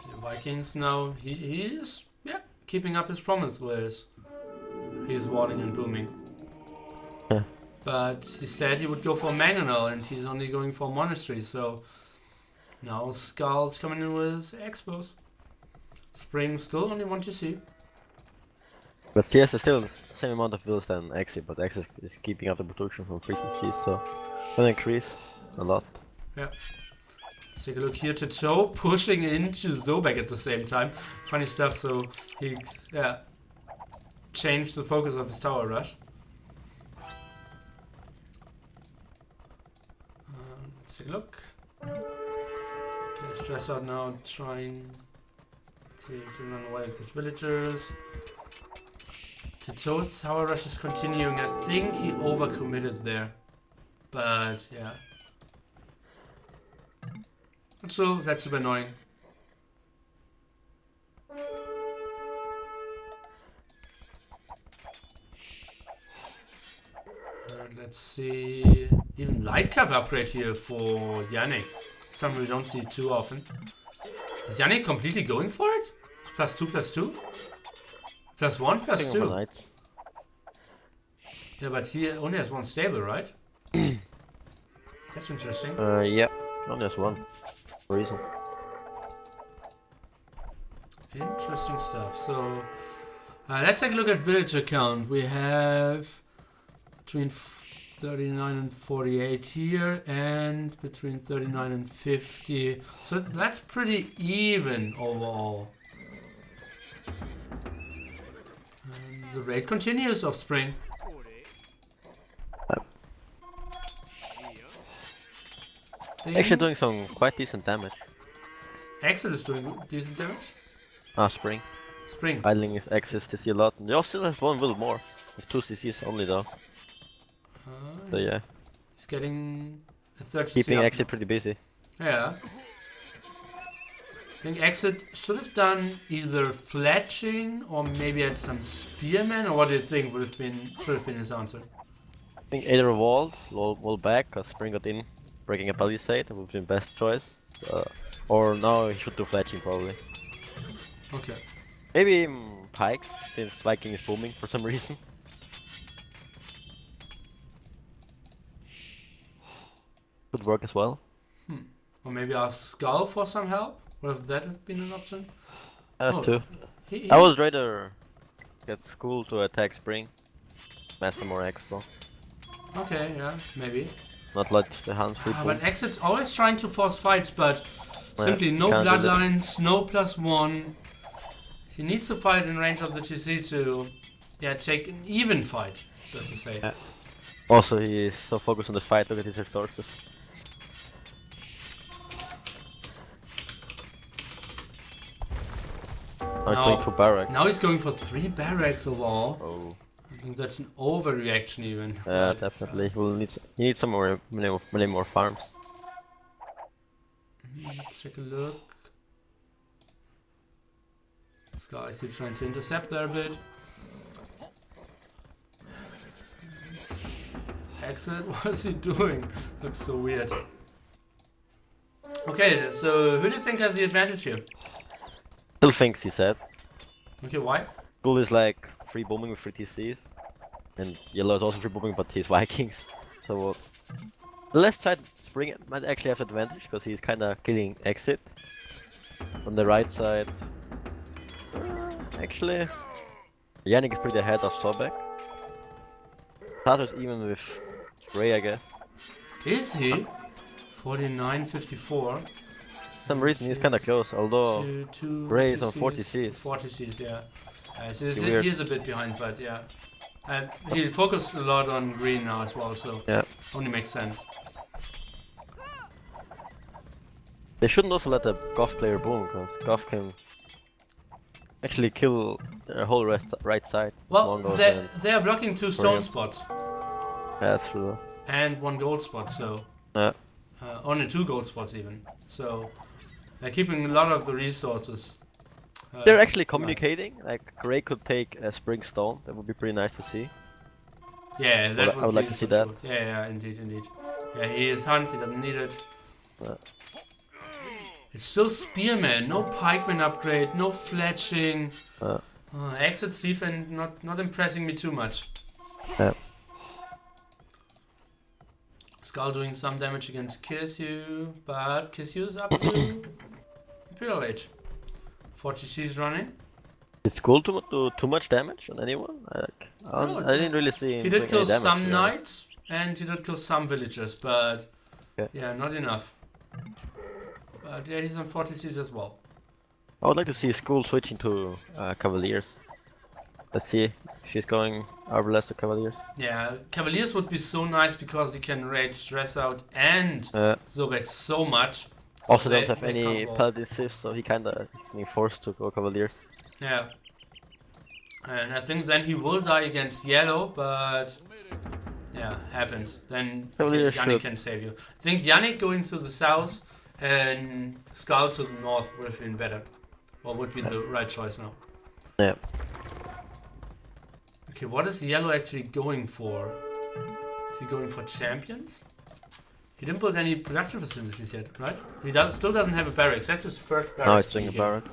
The Vikings now. He is, yeah, keeping up his promise with his walling and booming. Yeah. But he said he would go for Mangonel and he's only going for Monastery, so now Skull's coming in with Expos. Spring still only want to see. But CS is still the same amount of wills than Exit, but Exit is keeping up the production from frequencies, so gonna increase a lot. Yeah. Let's take a look here to Joe pushing into Zobek at the same time. Funny stuff, so he changed the focus of his tower rush. Let's take a look. Okay, stress out now, trying to run away with his villagers. Joe's tower rush is continuing. I think he overcommitted there. But yeah. So that's super annoying. Let's see. Even light cover upgrade here for Yannick. Something we don't see too often. Is Yannick completely going for it? +2/+2? +1/+2? Knights. Yeah, but he only has one stable, right? That's interesting. Yeah, only has 1 reason. Interesting stuff. So, let's take a look at villager count. We have between 39 and 48 here, and between 39 and 50. So that's pretty even overall. And the raid continues of Spring. Actually doing some quite decent damage. Exit is doing decent damage. Spring. Spring. Idling his access to see a lot. They still have 1 will more. With 2 CCs only though. So yeah. He's getting a 30. Keeping Exit pretty busy. Yeah. I think Exit should have done either fletching or maybe had some spearmen, or what do you think should have been his answer? I think either wall back, cause Spring got in, breaking a palisade, that would be the best choice. Or now he should do fletching probably. Okay. Maybe pikes, since Viking is booming for some reason. Could work as well. Or maybe ask Skull for some help? Would have that have been an option? I have Oh. to. I would rather get School to attack Spring. Mess some more expo. Okay, yeah, maybe. Not let the Hans free pull. But Exit's always trying to force fights, but simply no can't do that. bloodlines, no +1. He needs to fight in range of the GC to, yeah, take an even fight, so to say. Yeah. Also, he is so focused on the fight, look at his resources. Now he's going 2 barracks. Now he's going for 3 barracks of all. Oh. I think that's an overreaction even. Yeah, definitely. He needs some more, many more farms. Let's take a look. This guy is still trying to intercept there a bit. Exit, what is he doing? Looks so weird. Okay, so who do you think has the advantage here? Still thinks, he said. Okay, why? School is like free bombing with 3 TCs. And Yellow is also free bombing, but he's Vikings. So the left side Spring might actually have advantage because he's kinda killing Exit. On the right side, actually, Yannick is pretty ahead of Sobek. Started even with Ray, I guess. Is he? 49-54. For some reason he's kinda close, although Ray is on 40 Cs. 40 Cs, yeah. So Weird. he is a bit behind, but yeah. He focused a lot on green now as well, so Yeah. only makes sense. They shouldn't also let a Goth player boom, because Goth can actually kill their whole right side. Well, Mongols they are blocking 2 stone Koreans. spots Yeah, that's true. and 1 gold spot, so Yeah. only 2 gold spots even. So they're keeping a lot of the resources. They're actually communicating, like Gray could take a Spring Stone, that would be pretty nice to see. Yeah, that I would like to see that. Yeah, indeed. Yeah, he is Hans, he doesn't need it. Yeah. It's still Spearman, no pikeman upgrade, no fletching. Exit's defense not impressing me too much. Yeah. Skull doing some damage against Kisyu, but Kisyu's up to Imperial Age. 40 C's running. Is School to do too much damage on anyone? No, I didn't really see him He doing did kill any damage, some to be honest. knights and he did kill some villagers, but yeah, not enough. But yeah, he's on 40 C's as well. I would like to see School switching to Cavaliers. Let's see if she's going Arbalest to Cavaliers. Yeah, Cavaliers would be so nice because he can rage Stress Out and Zobek so much. Also They- don't have they any can't roll. Paladin Sith, so he kinda being forced to go Cavaliers. Yeah. And I think then he will die against Yellow, but yeah, happens. Then Cavaliers Yannick should. can save you. I think Yannick going to the south and Skull to the north would have been better. Or would be the right choice now. Yeah. Okay, what is Yellow actually going for? Is he going for champions? He didn't build any production facilities yet, right? He still doesn't have a barracks. That's his first barracks. Now he's doing a game. barracks.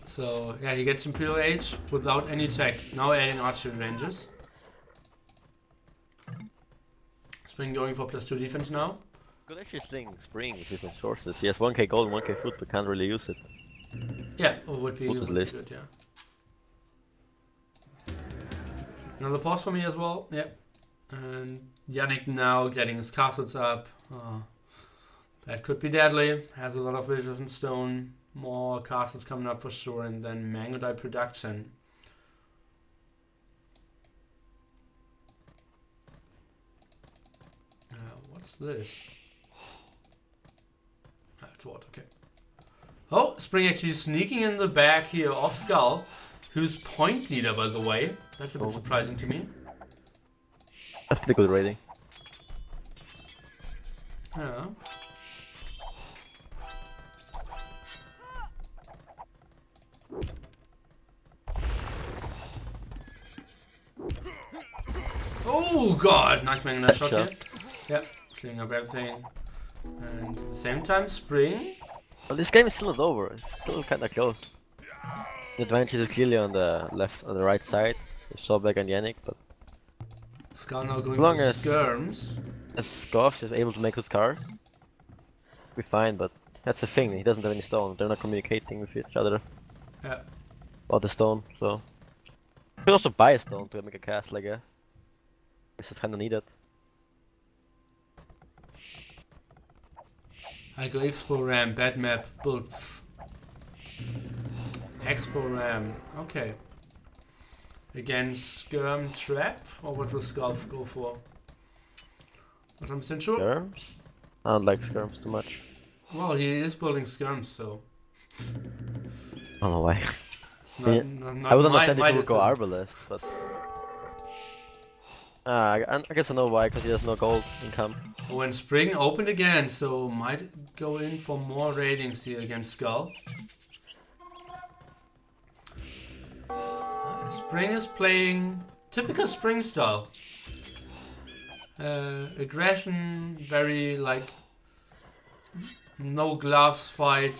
So yeah, he gets Imperial Age without any tech. Now adding archery ranges. Spring going for +2 defense now. Could actually sling Spring with his resources. He has 1k gold and 1k food, but can't really use it. Yeah, it would be Put the list. good, yeah. Another pause for me as well, yeah. And Yannick now getting his castles up. That could be deadly. Has a lot of villages and stone. More castles coming up for sure. And then Mangodai production. What's this? That's what, okay. Oh, Spring actually sneaking in the back here of Skull, who's point leader, by the way. That's a bit surprising to me. That's pretty good rating. Yeah. Oh god, nice making that shot here. Yeah, cleaning up everything. And at the same time, Spring. But this game is still not over. It's still kinda close. The advantage is clearly on the right side. With Sobek and Yannick, but Skull now going As long for as- skirms. as Goff is able to make those cars, we're fine, but That's the thing, he doesn't have any stone. They're not communicating with each other Yeah. about the stone, so... You could also buy a stone to make a castle, I guess. This is kinda needed. I go Expo Ram, bad map, build. Expo Ram, okay. Against Skirm Trap, or what will Skull go for? Not 100% sure. Skirms? I don't like skirms too much. Well, he is building Skirms, so. I don't know why. It's not, Yeah. not I would my understand if he would go decision. Arbalest, but... I guess I know why, because he has no gold income. When Spring opened again, so might go in for more ratings here against Skull. Spring is playing typical Spring style. Aggression, very like no gloves fight,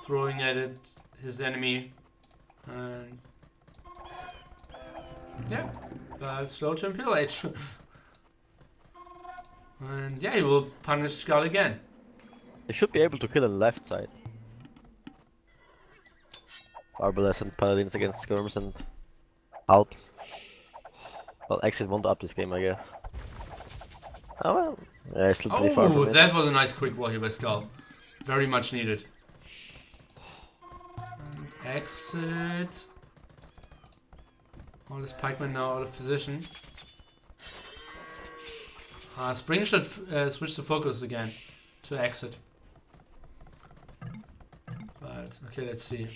throwing at it his enemy, and yeah, slow to Imperial Age. And yeah, he will punish Skull again. They should be able to kill on the left side. Arbalest and Paladins against skirms and Alps. Well, Exit won't up this game, I guess. Oh well. Yeah, I still pretty far Oh, from it. that was a nice quick wall here by Skull. Very much needed. And exit. All this pikemen now out of position. Spring should switch the focus again to exit. But okay, let's see.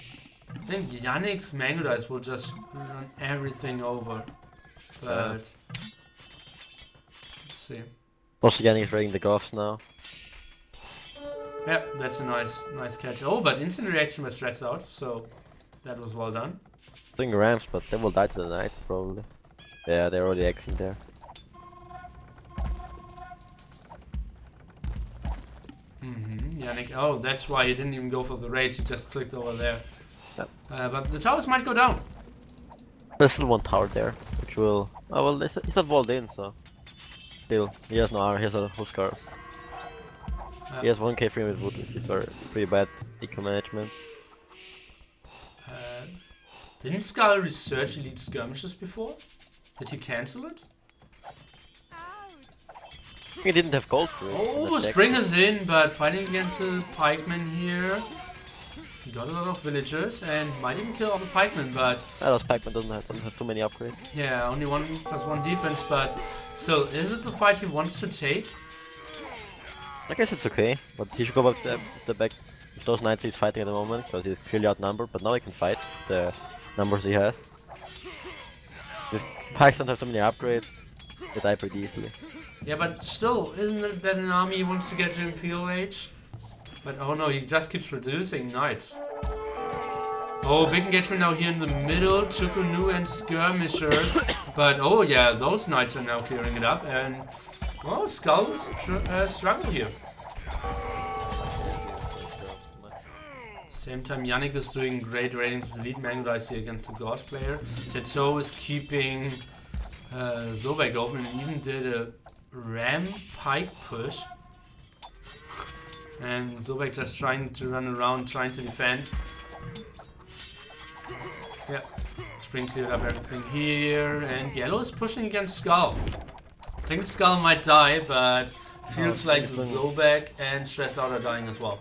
I think Yannick's Mango Dice will just run everything over. But let's see. Also, Yannick is raiding the Goths now. Yeah, that's a nice catch. Oh, but instant reaction was stretched out, so that was well done. Doing ramps, but they will die to the knights probably. Yeah, they're already Xing there. Yannick, oh, that's why he didn't even go for the raids, he just clicked over there. Yep. But the towers might go down. There's still one tower there, which will... Oh well, it's not walled in, so... Still, he has no armor, he has a Huskar. He has 1k free with wood, which is pretty bad eco management. Didn't Skull research elite skirmishes before? Did he cancel it? He didn't have gold for it. Oh, Spring is in, but fighting against the pikemen here. He got a lot of villagers and might even kill all the pikemen, but... Those pikemen don't have too many upgrades. Yeah, only +1 defense, but still, is it the fight he wants to take? I guess it's okay, but he should go back to the back with those knights he's fighting at the moment, because he's clearly outnumbered, but now he can fight the numbers he has. If pikes don't have so many upgrades, they die pretty easily. Yeah, but still, isn't it that an army wants to get to Imperial Age? But oh no, he just keeps reducing knights. Oh, big engagement now here in the middle, Chukunu and skirmishers. But oh yeah, those knights are now clearing it up, and well, Skulls struggle here. Same time, Yannick is doing great ratings with lead Mango Dice here against the Gauss player. Tetsuo is keeping Zobek open and even did a ram pike push. And Zobek just trying to run around, trying to defend. Yeah, Spring cleared up everything here, and Yellow is pushing against Skull. I think Skull might die, but feels like Zobek and Stressed Out are dying as well.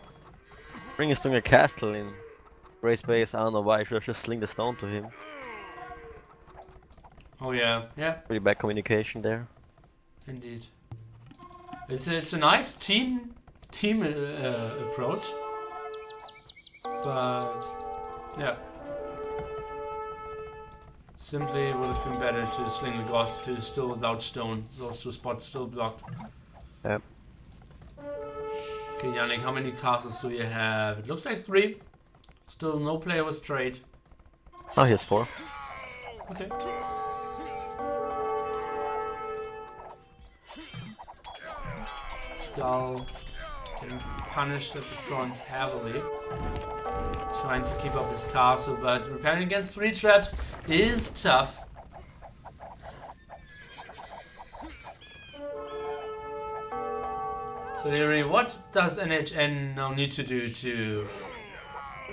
Spring is doing a castle in Grey Space, I don't know why, I should have just sling the stone to him. Oh yeah, yeah. Pretty bad communication there. Indeed. It's a nice team approach, but yeah, simply would have been better to sling the Ghost, who's still without stone. Those two spots still blocked. Yep. Okay, Yannick, how many castles do you have? It looks like 3. Still no player was trade. Oh, he has 4. Okay. Skull getting punished at the front heavily. Trying to keep up his castle, but repairing against 3 traps is tough. So Liereyy, what does NHN now need to do to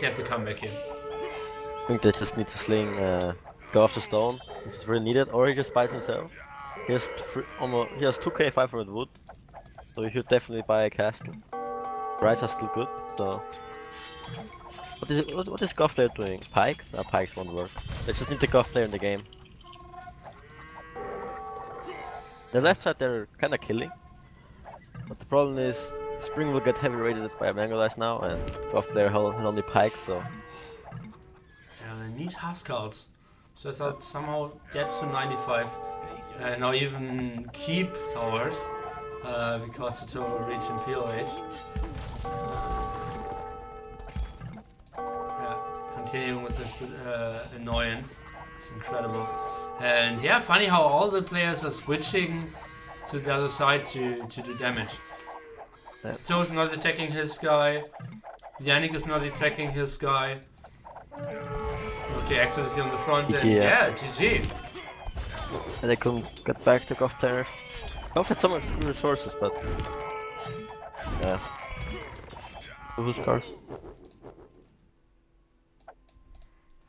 get the comeback here? I think they just need to sling, go after stone, which is really needed, or he just buys himself. He has he has 2k 500 wood, so he should definitely buy a castle. Rides are still good, so. What is Goth player doing? Pikes? Pikes won't work. They just need the Goth player in the game. The left side they're kinda killing. But the problem is Spring will get heavy raided by Mangolize now, and Goth player has only pikes, so. Yeah, they need Huskarls. So that somehow gets to 95. And now even keep towers. Because it will reach Imperial Age. Continuing with this annoyance. It's incredible. And yeah, funny how all the players are switching to the other side to do damage. Yeah. Joe is not attacking his guy. Yannick is not attacking his guy. Okay, Axel is here on the front and yeah, GG. And they couldn't get back to Goth players. Goth had so much resources, but yeah. Who's cars?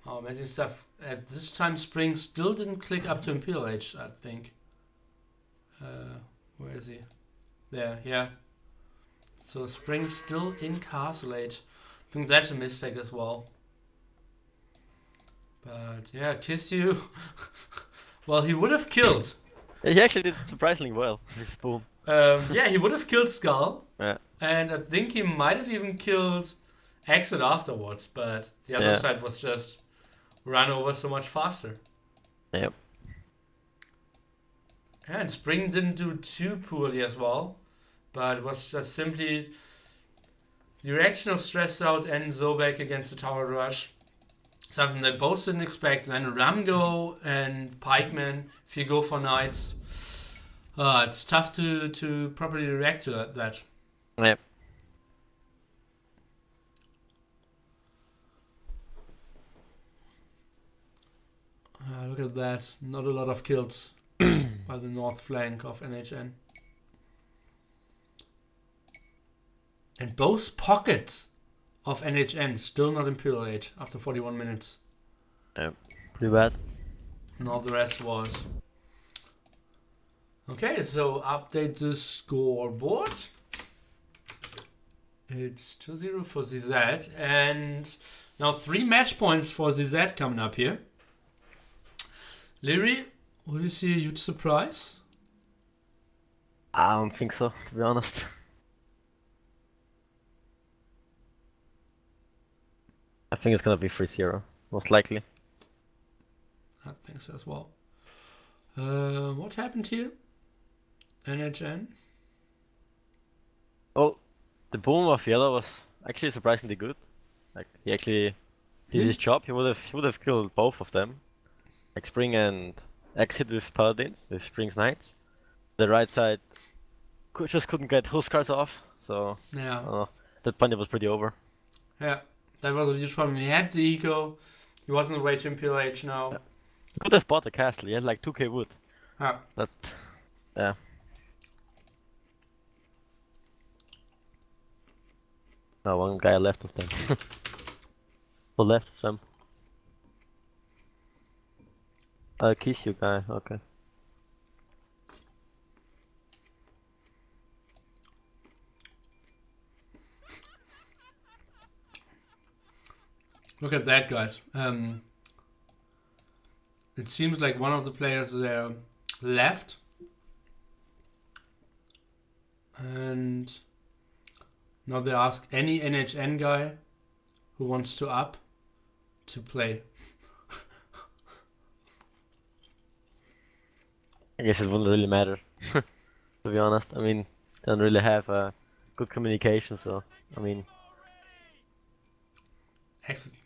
Oh, amazing stuff. At this time, Spring still didn't click up to Imperial Age, I think. Where is he? There, yeah. So Spring's still in Castle Age. I think that's a mistake as well. But yeah, Kiss You. Well, he would have killed. Yeah, he actually did surprisingly well. His boom. Yeah, he would have killed Skull. Yeah. And I think he might have even killed Exit afterwards, but the other side was just run over so much faster. Yep. And Spring didn't do too poorly as well, but it was just simply the reaction of Stressed Out and Zobek against the Tower Rush. Something that both didn't expect. Then Ramgo and Pikeman, if you go for knights, it's tough to properly react to that. Yep. Look at that. Not a lot of kills by the north flank of NHN. And both pockets of NHN still not Imperial Age after 41 minutes. Yep. Pretty bad. And all the rest was. Okay, so update the scoreboard. It's 2-0 for ZZ. And now 3 match points for ZZ coming up here. Liereyy, will you see a huge surprise? I don't think so, to be honest. I think it's gonna be 3-0, most likely. I think so as well. What happened here? NHN? Well, the boom of Yellow was actually surprisingly good. Like he actually did his job. He would have killed both of them. Like Spring and Exit with Paladins, with Spring's Knights. The right side just couldn't get Huskars off, so Yeah. that point it was pretty over. Yeah, that was a huge problem. He had the eco. He was on the way to Imperial Age now. Yeah. He could have bought a castle. He had like 2k wood. Yeah. But yeah. Now one guy left of them. Or left of them. Kiss you guy, okay. Look at that, guys. It seems like one of the players there left. And now they ask any NHN guy who wants to up to play. I guess it wouldn't really matter, to be honest. I mean, they don't really have good communication, so, I mean... Excellent.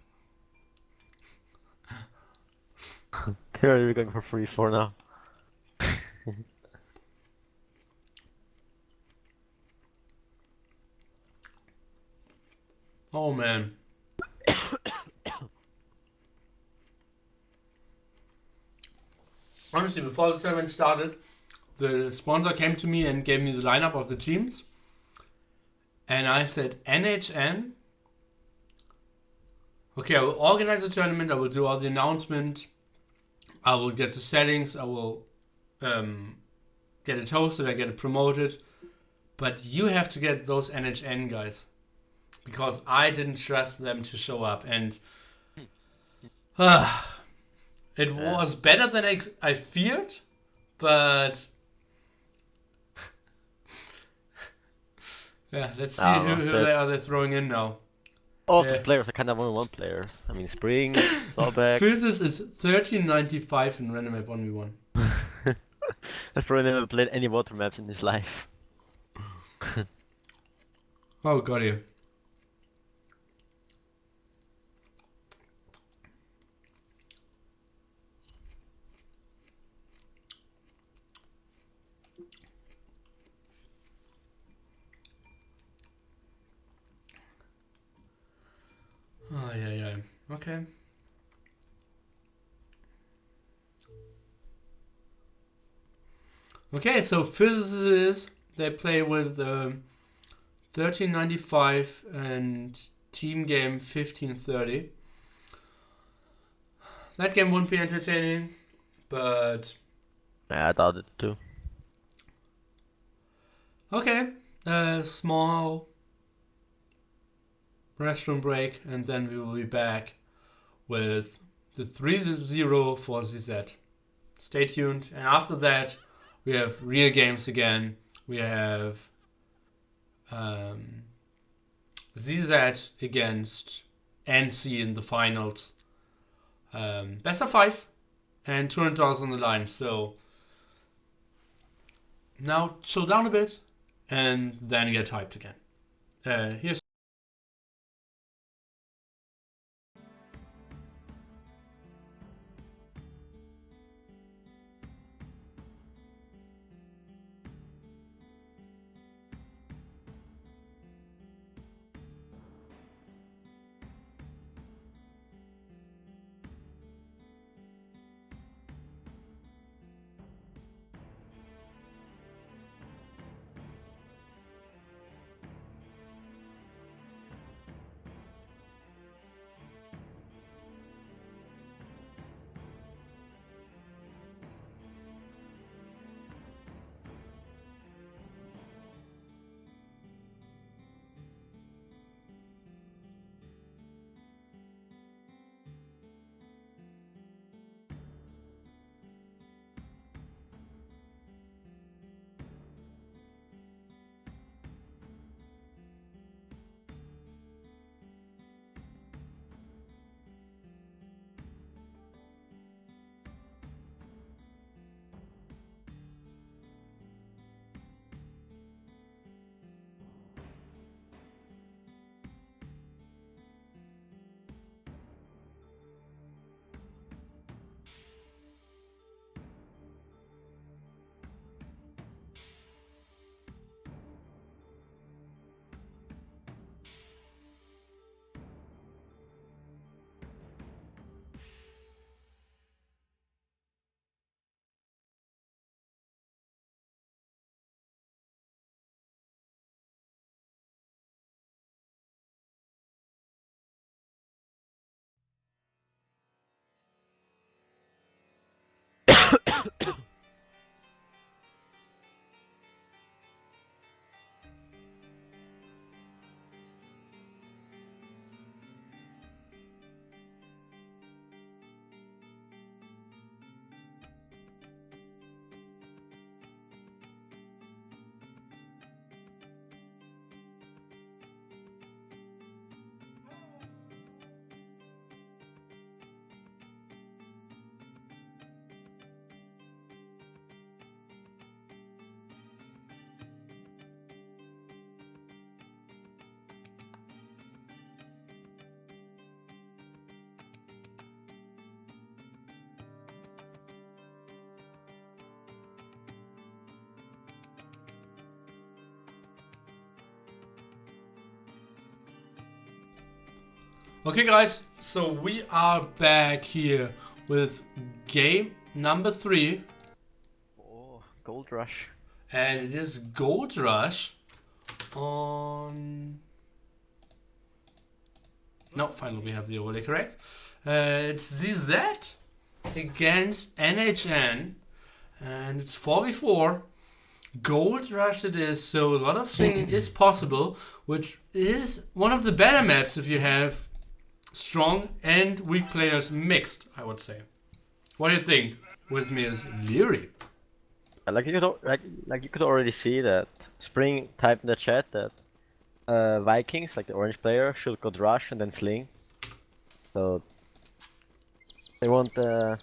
They're really going for 3-4 now. Oh man. Honestly, before the tournament started, the sponsor came to me and gave me the lineup of the teams. and I said NHN. Okay, I will organize the tournament. I will do all the announcement. I will get the settings. I will get it hosted. I get it promoted. But you have to get those NHN guys, because I didn't trust them to show up, and it was better than I feared, but yeah, let's see who they're throwing in now. All of the players are kind of 1v1 players. I mean, Spring, Sawback. Physis is 1395 in random map 1v1. Has probably never played any water maps in his life. Oh, got you. Oh, yeah. Okay. Okay, so physicists, they play with 1395 and team game 1530. That game won't be entertaining, but Yeah, I doubt it too. okay. Small restroom break, and then we will be back with the 3-0 for ZZ. Stay tuned, and after that we have real games again. We have ZZ against NC in the finals. Best of 5 and $200 on the line. So now chill down a bit and then get hyped again. Here's okay, guys, so we are back here with game number 3. Oh, Gold Rush. And it is Gold Rush. on... No, finally we have the overlay correct. It's ZZ against NHN, and it's 4v4. Gold Rush it is, so a lot of slinging is possible, which is one of the better maps if you have strong and weak players mixed, I would say. What do you think? With me is Liereyy. Like you could already see that Spring typed in the chat that Vikings, like the orange player, should go rush and then sling. So they want the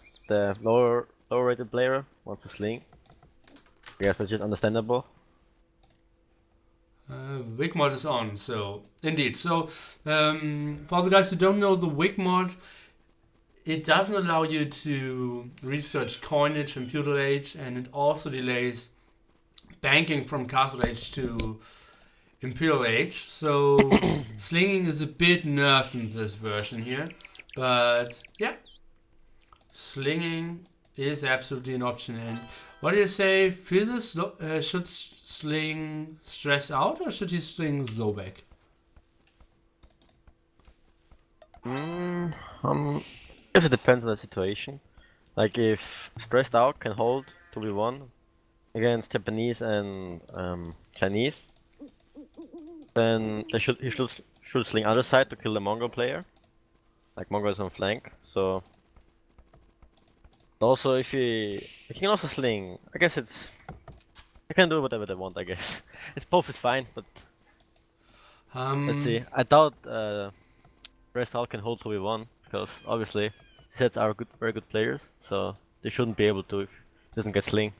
lower rated player wants to sling. I guess which is understandable. Wig mod is on, so indeed. So for the guys who don't know the wig mod, it doesn't allow you to research coinage and feudal age, and it also delays banking from castle age to imperial age. So slinging is a bit nerfed in this version here, but yeah, slinging is absolutely an option. And what do you say? Physis should sling stress out, or should he sling Zobek? I guess it depends on the situation. Like if stressed out can hold 2v1 against Japanese and Chinese, then he should sling other side to kill the Mongol player. Like Mongol is on flank, so also if he can also sling. I guess they can do whatever they want. I guess it's both is fine, but let's see. I doubt stressed out can hold 2v1 because obviously sets are very good players, so they shouldn't be able to if he doesn't get sling.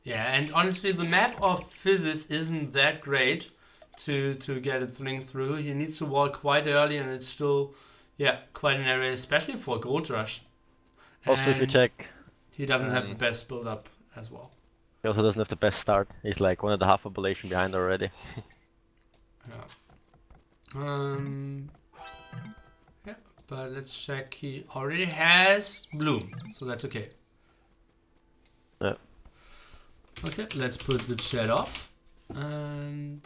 Yeah, and honestly, the map of Physis isn't that great to get a sling through. He needs to walk quite early, and it's still, yeah, quite an area, especially for Gold Rush. Also, if you check, he doesn't have the best build up as well. He also doesn't have the best start. He's like 1.5 population behind already. Yeah. Yeah, but let's check. He already has Bloom, so that's okay. Yeah. Okay, let's put the chat off. And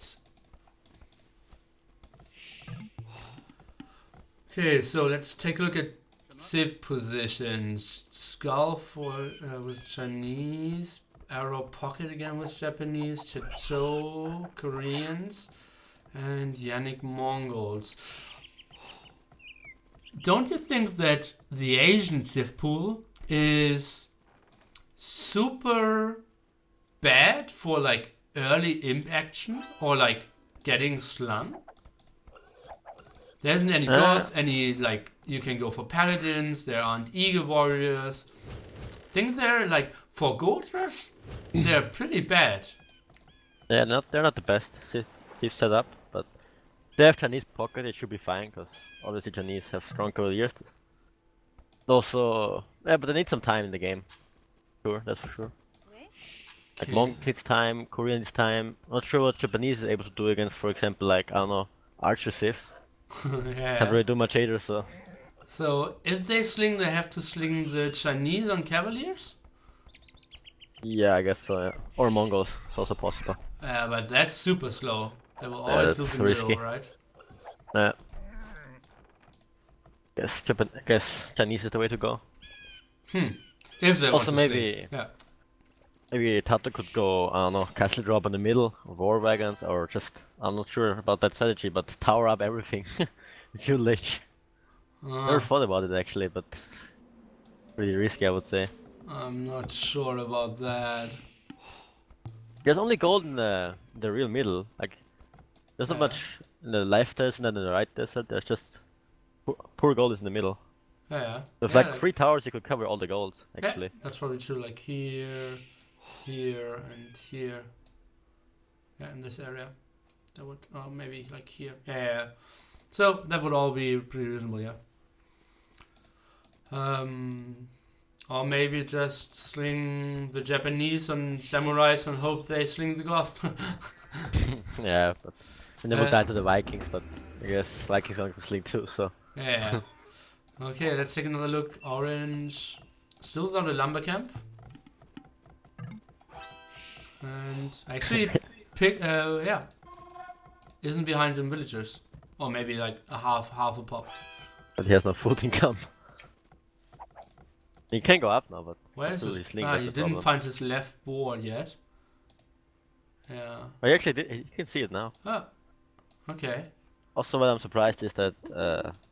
okay, so let's take a look at civ positions. Skull for with Chinese, Arrow Pocket again with Japanese, Chateau Koreans, and Yannick Mongols. Don't you think that the Asian civ pool is super bad for like early imp action or like getting slung? There isn't any goth, any like you can go for paladins, there aren't eagle warriors. Think they're like for Gold Rush, they're pretty bad. Yeah, they're not the best civ setup, but they have Chinese pocket, it should be fine because obviously Chinese have strong cavaliers. Also, yeah, but they need some time in the game. Sure, that's for sure. Like Mongol needs time, Korean needs time. Not sure what Japanese is able to do against, for example, like I don't know, archer civs. Yeah. Can't really do much either, so. So if they sling, they have to sling the Chinese on cavaliers. Yeah, I guess so. Yeah. Or Mongols, it's also possible. But that's super slow. They will always lose the middle, right? Yeah. I guess Chinese is the way to go. If they also want to maybe sling. Yeah. Maybe Tato could go, I don't know, castle drop in the middle, or war wagons, or just, I'm not sure about that strategy, but tower up everything. Feudal age. Never thought about it actually, but pretty risky I would say. I'm not sure about that. There's only gold in the real middle, like, there's not much in the left desert and in the right desert, there's just poor gold is in the middle. Yeah. There's like 3 towers you could cover all the gold, actually. Yeah, that's probably true, like here, here, and here. Yeah, in this area. That would, or maybe like here. Yeah. So that would all be pretty reasonable, yeah. Or maybe just sling the Japanese on samurais and hope they sling the Goth. Yeah, but and then we'll die to the Vikings, but I guess Vikings are going to sling too, so. Yeah. Okay, let's take another look. Orange, still without a lumber camp. And actually pick, yeah. isn't behind the villagers. Or maybe like a half a pop. But he has no food income. He can go up now, but Where is still it? he's sling, Ah, that's he the didn't problem. find his left board yet. Yeah. Oh, he actually did. He can see it now. Ah, okay. Also, what I'm surprised is that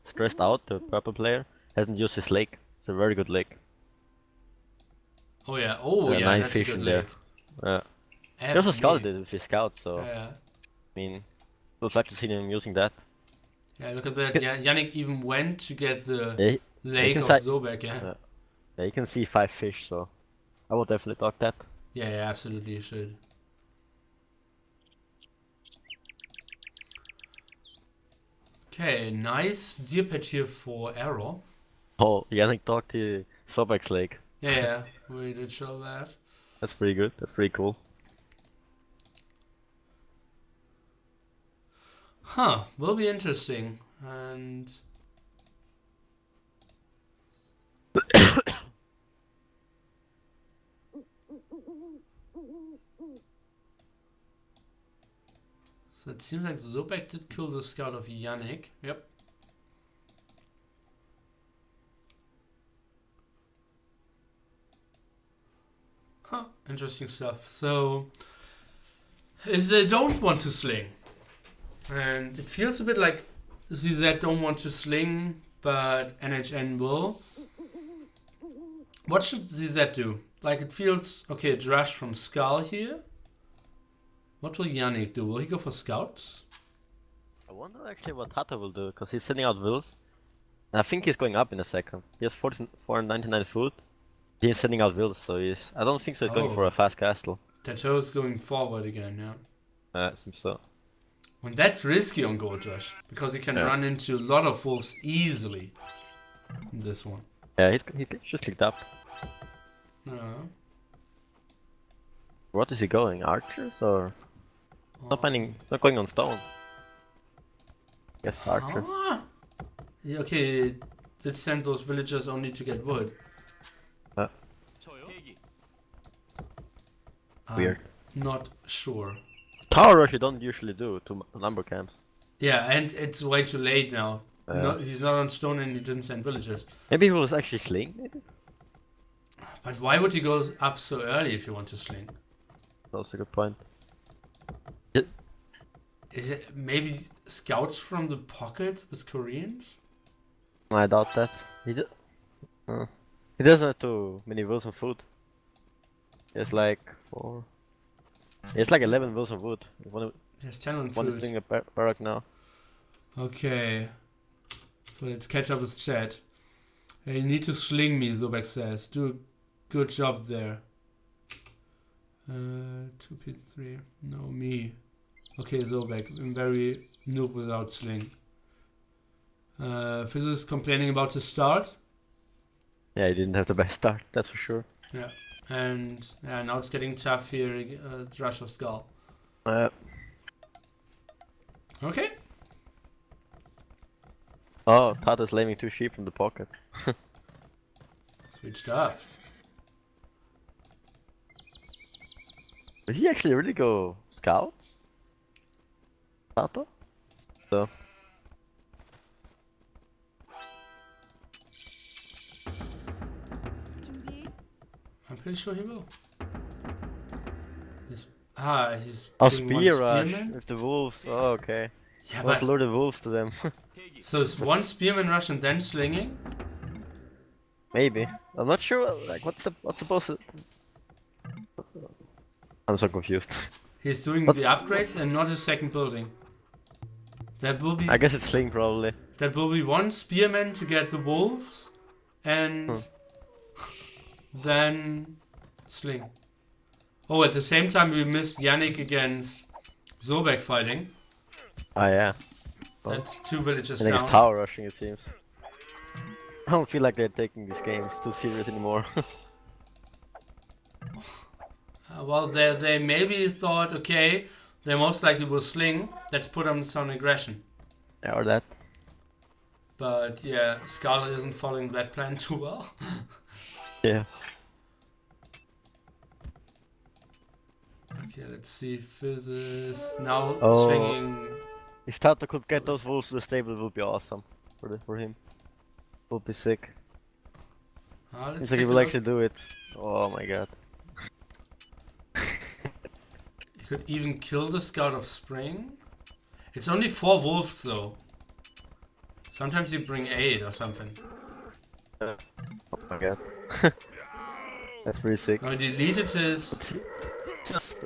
Stressed Out, the purple player, hasn't used his lake. It's a very good lake. Oh yeah. Oh yeah, 9 that's a fish good in there. lake. He also F scouted me. it with his scout, so Yeah. I mean, would like to see him using that. Yeah, look at that. Yeah, Yannick even went to get the Yeah, lake can of say- Zobek, yeah. Yeah. Yeah, you can see 5 fish, so I would definitely dog that. Yeah, yeah, absolutely you should. Okay, nice deer patch here for arrow. Oh, Yannick dogged the Sobek's lake. Yeah, yeah, we did show that. That's pretty good. That's pretty cool. Huh, will be interesting. And so it seems like Zobek did kill the scout of Yannick. Yep. Huh, interesting stuff. So, if they don't want to sling, and it feels a bit like ZZ don't want to sling, but NHN will. What should ZZ do? Like, it feels, okay, it's rush from Skull here. What will Yannick do? Will he go for scouts? I wonder actually what Tata will do, because he's sending out wills. And I think he's going up in a second. He has 499 food. He's sending out wills, so I don't think so he's going for Oh. a fast castle. That shows going forward again, yeah. It seems so. And that's risky on Gold Rush, because you can Yeah. run into a lot of wolves easily in this one. Yeah, he just clicked up. What is he going? Archers or not going on stone? Yes, archers. Ah. Yeah, okay, did send those villagers only to get wood. Weird. Not sure. Tower rush you don't usually do to number camps. Yeah, and it's way too late now. No, he's not on stone and he didn't send villagers. Maybe he was actually sling. Maybe But why would he go up so early if you want to sling? that's a good point. Is it maybe scouts from the pocket with Koreans? I doubt that. He doesn't have too many wills of food. He has like 4. He has like 11 wills of wood. There's 10 on One is food. doing a barrack now. Okay. So let's catch up with chat. Hey, you need to sling me, Zobek says. Do a good job there. 2p3. No, me. Okay, Zobek. I'm very noob without sling. Fizz is complaining about the start. Yeah, he didn't have the best start, that's for sure. Yeah. And yeah, now it's getting tough here. Rush of Skull. Okay. Oh, Tata's laming 2 sheep from the pocket. Switched up. Did he actually really go scouts? Tata? So. I'm pretty sure he will. He's Oh, doing one spear rush spearman. with the wolves. Oh, okay. Yeah, Let's but lure the wolves to them. so it's one spearman rush and then slinging. Maybe. I'm not sure. Like, what's supposed to? I'm so confused. He's doing the upgrades and not his second building. That will be I guess it's sling probably. that will be one spearman to get the wolves, and then sling. Oh, at the same time we missed Yannick against Zobek fighting. Ah, yeah. That's 2 villages I think down. it's tower rushing, it seems. I don't feel like they're taking these games too serious anymore. Well, they maybe thought, okay, they most likely will sling. Let's put on some aggression. Yeah, or that. But yeah, Scarlet isn't following that plan too well. Yeah. Okay, let's see. Fizz is now Oh. slinging If Tato could get those wolves to the stable, it would be awesome for him. Would be sick. Let's It's like take he a will look. actually do it. Oh my god. You could even kill the Scout of Spring. It's only 4 wolves though. Sometimes you bring 8 or something. Oh my god. That's pretty sick. I deleted his. Just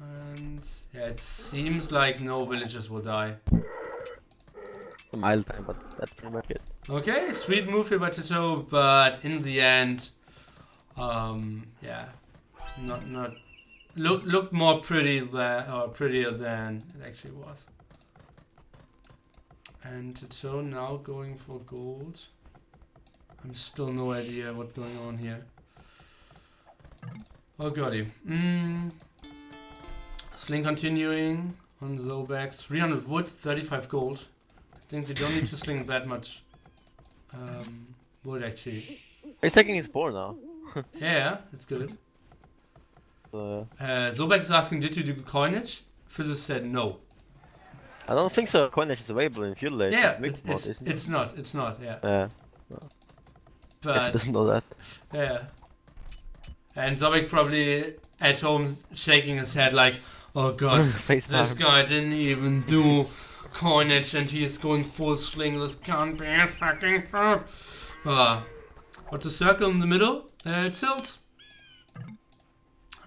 And yeah, it seems like no villagers will die. some idle time, but that's pretty much it. Okay, sweet move here by Tato, but in the end, yeah, not looked more pretty than or prettier than it actually was. And Tato now going for gold. I'm still no idea what's going on here. Oh goddy. Sling continuing on Zobek. 300 wood, 35 gold. I think they don't need to sling that much wood actually. He's taking his boar now. Yeah, that's good. So, Zobek is asking, did you do coinage? Physicist said no. I don't think so. Coinage is available in Feudal Age. Yeah, Mixed mod, isn't it? it's not, yeah. Yeah. Guess he But, doesn't know that. yeah. And Zobek probably at home shaking his head like, oh god, Face this palm. guy didn't even do coinage and he is going full sling. This can't be a fucking fruit. What's the circle in the middle? Tilt.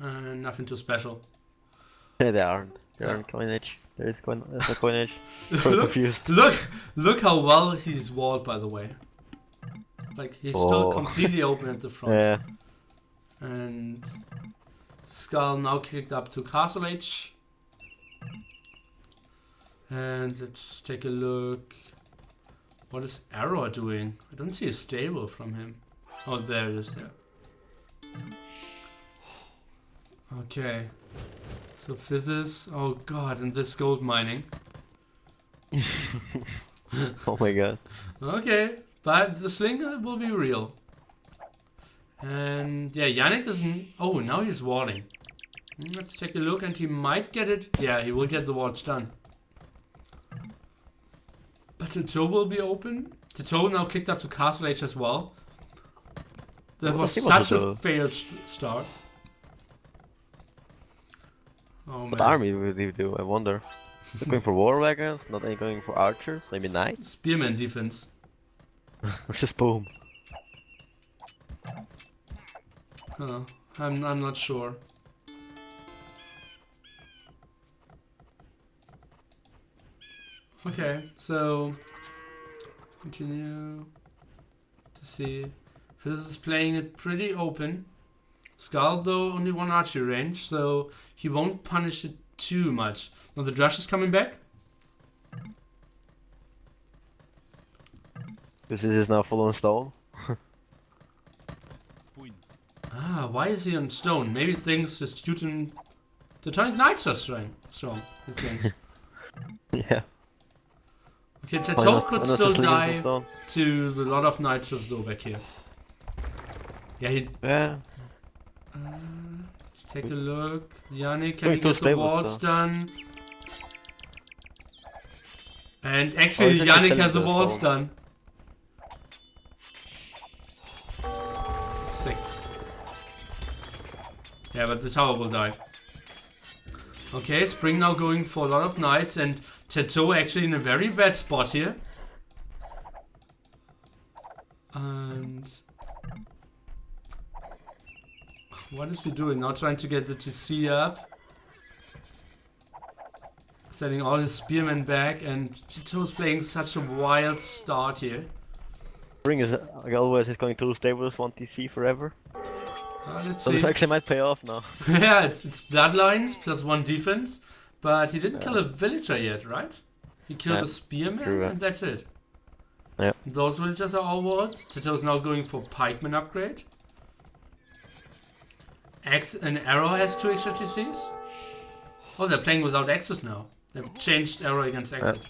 Nothing too special. Yeah, they aren't. They Yeah. aren't coinage. There's no coinage. I'm confused. Look how well he's walled, by the way. Like he's still Oh. completely open at the front. Yeah. And Skull now kicked up to Castle Age. And let's take a look. What is Arrow doing? I don't see a stable from him. Oh, there it is there. Okay. So Physis, oh god, and this gold mining. Oh my god. Okay, but the slinger will be real. And yeah, Yannick is. Oh, now he's walling. Let's take a look, and he might get it. Yeah, he will get the walls done. But the toe will be open. The toe now clicked up to Castle Age as well. That What was does he want such to a do? failed start. Oh What man. army would he do? I wonder. Is he going for war wagons? Not any going for archers? Maybe knights? Spearman defense. Or just boom? I'm not sure. Okay, so continue to see. This is playing it pretty open. Skull though only 1 archery range, so he won't punish it too much. Now the Drush is coming back. Because this is now full on stone. Why is he on stone? Maybe thinks his student the Tonic Knights are strong, he thinks. Yeah. Okay, Why Tato not? could Why not still just leave him die on stone? to the lot of Knights of Zobek here. Yeah, he. Yeah. Let's take a look. Yannick, can Going he to get the stables, walls though. done? And Or actually, is it just Yannick selling has the the walls stone? done. Sick. Yeah, but the tower will die. Okay, Spring now going for a lot of knights, and Tato actually in a very bad spot here. And what is he doing? Now trying to get the TC up. Sending all his spearmen back, and Tato's playing such a wild start here. Spring is always is going to stables 1 TC forever. Let's So see. this actually might pay off now. Yeah, it's bloodlines plus 1 defense, but he didn't kill a villager yet, right? He killed Yeah, a spearman, true, yeah. and that's it. Yeah. Those villagers are all walled. Tato's now going for pikeman upgrade. Axe and arrow has 2 extra TCs. Oh, they're playing without axes now. They've changed arrow against axes.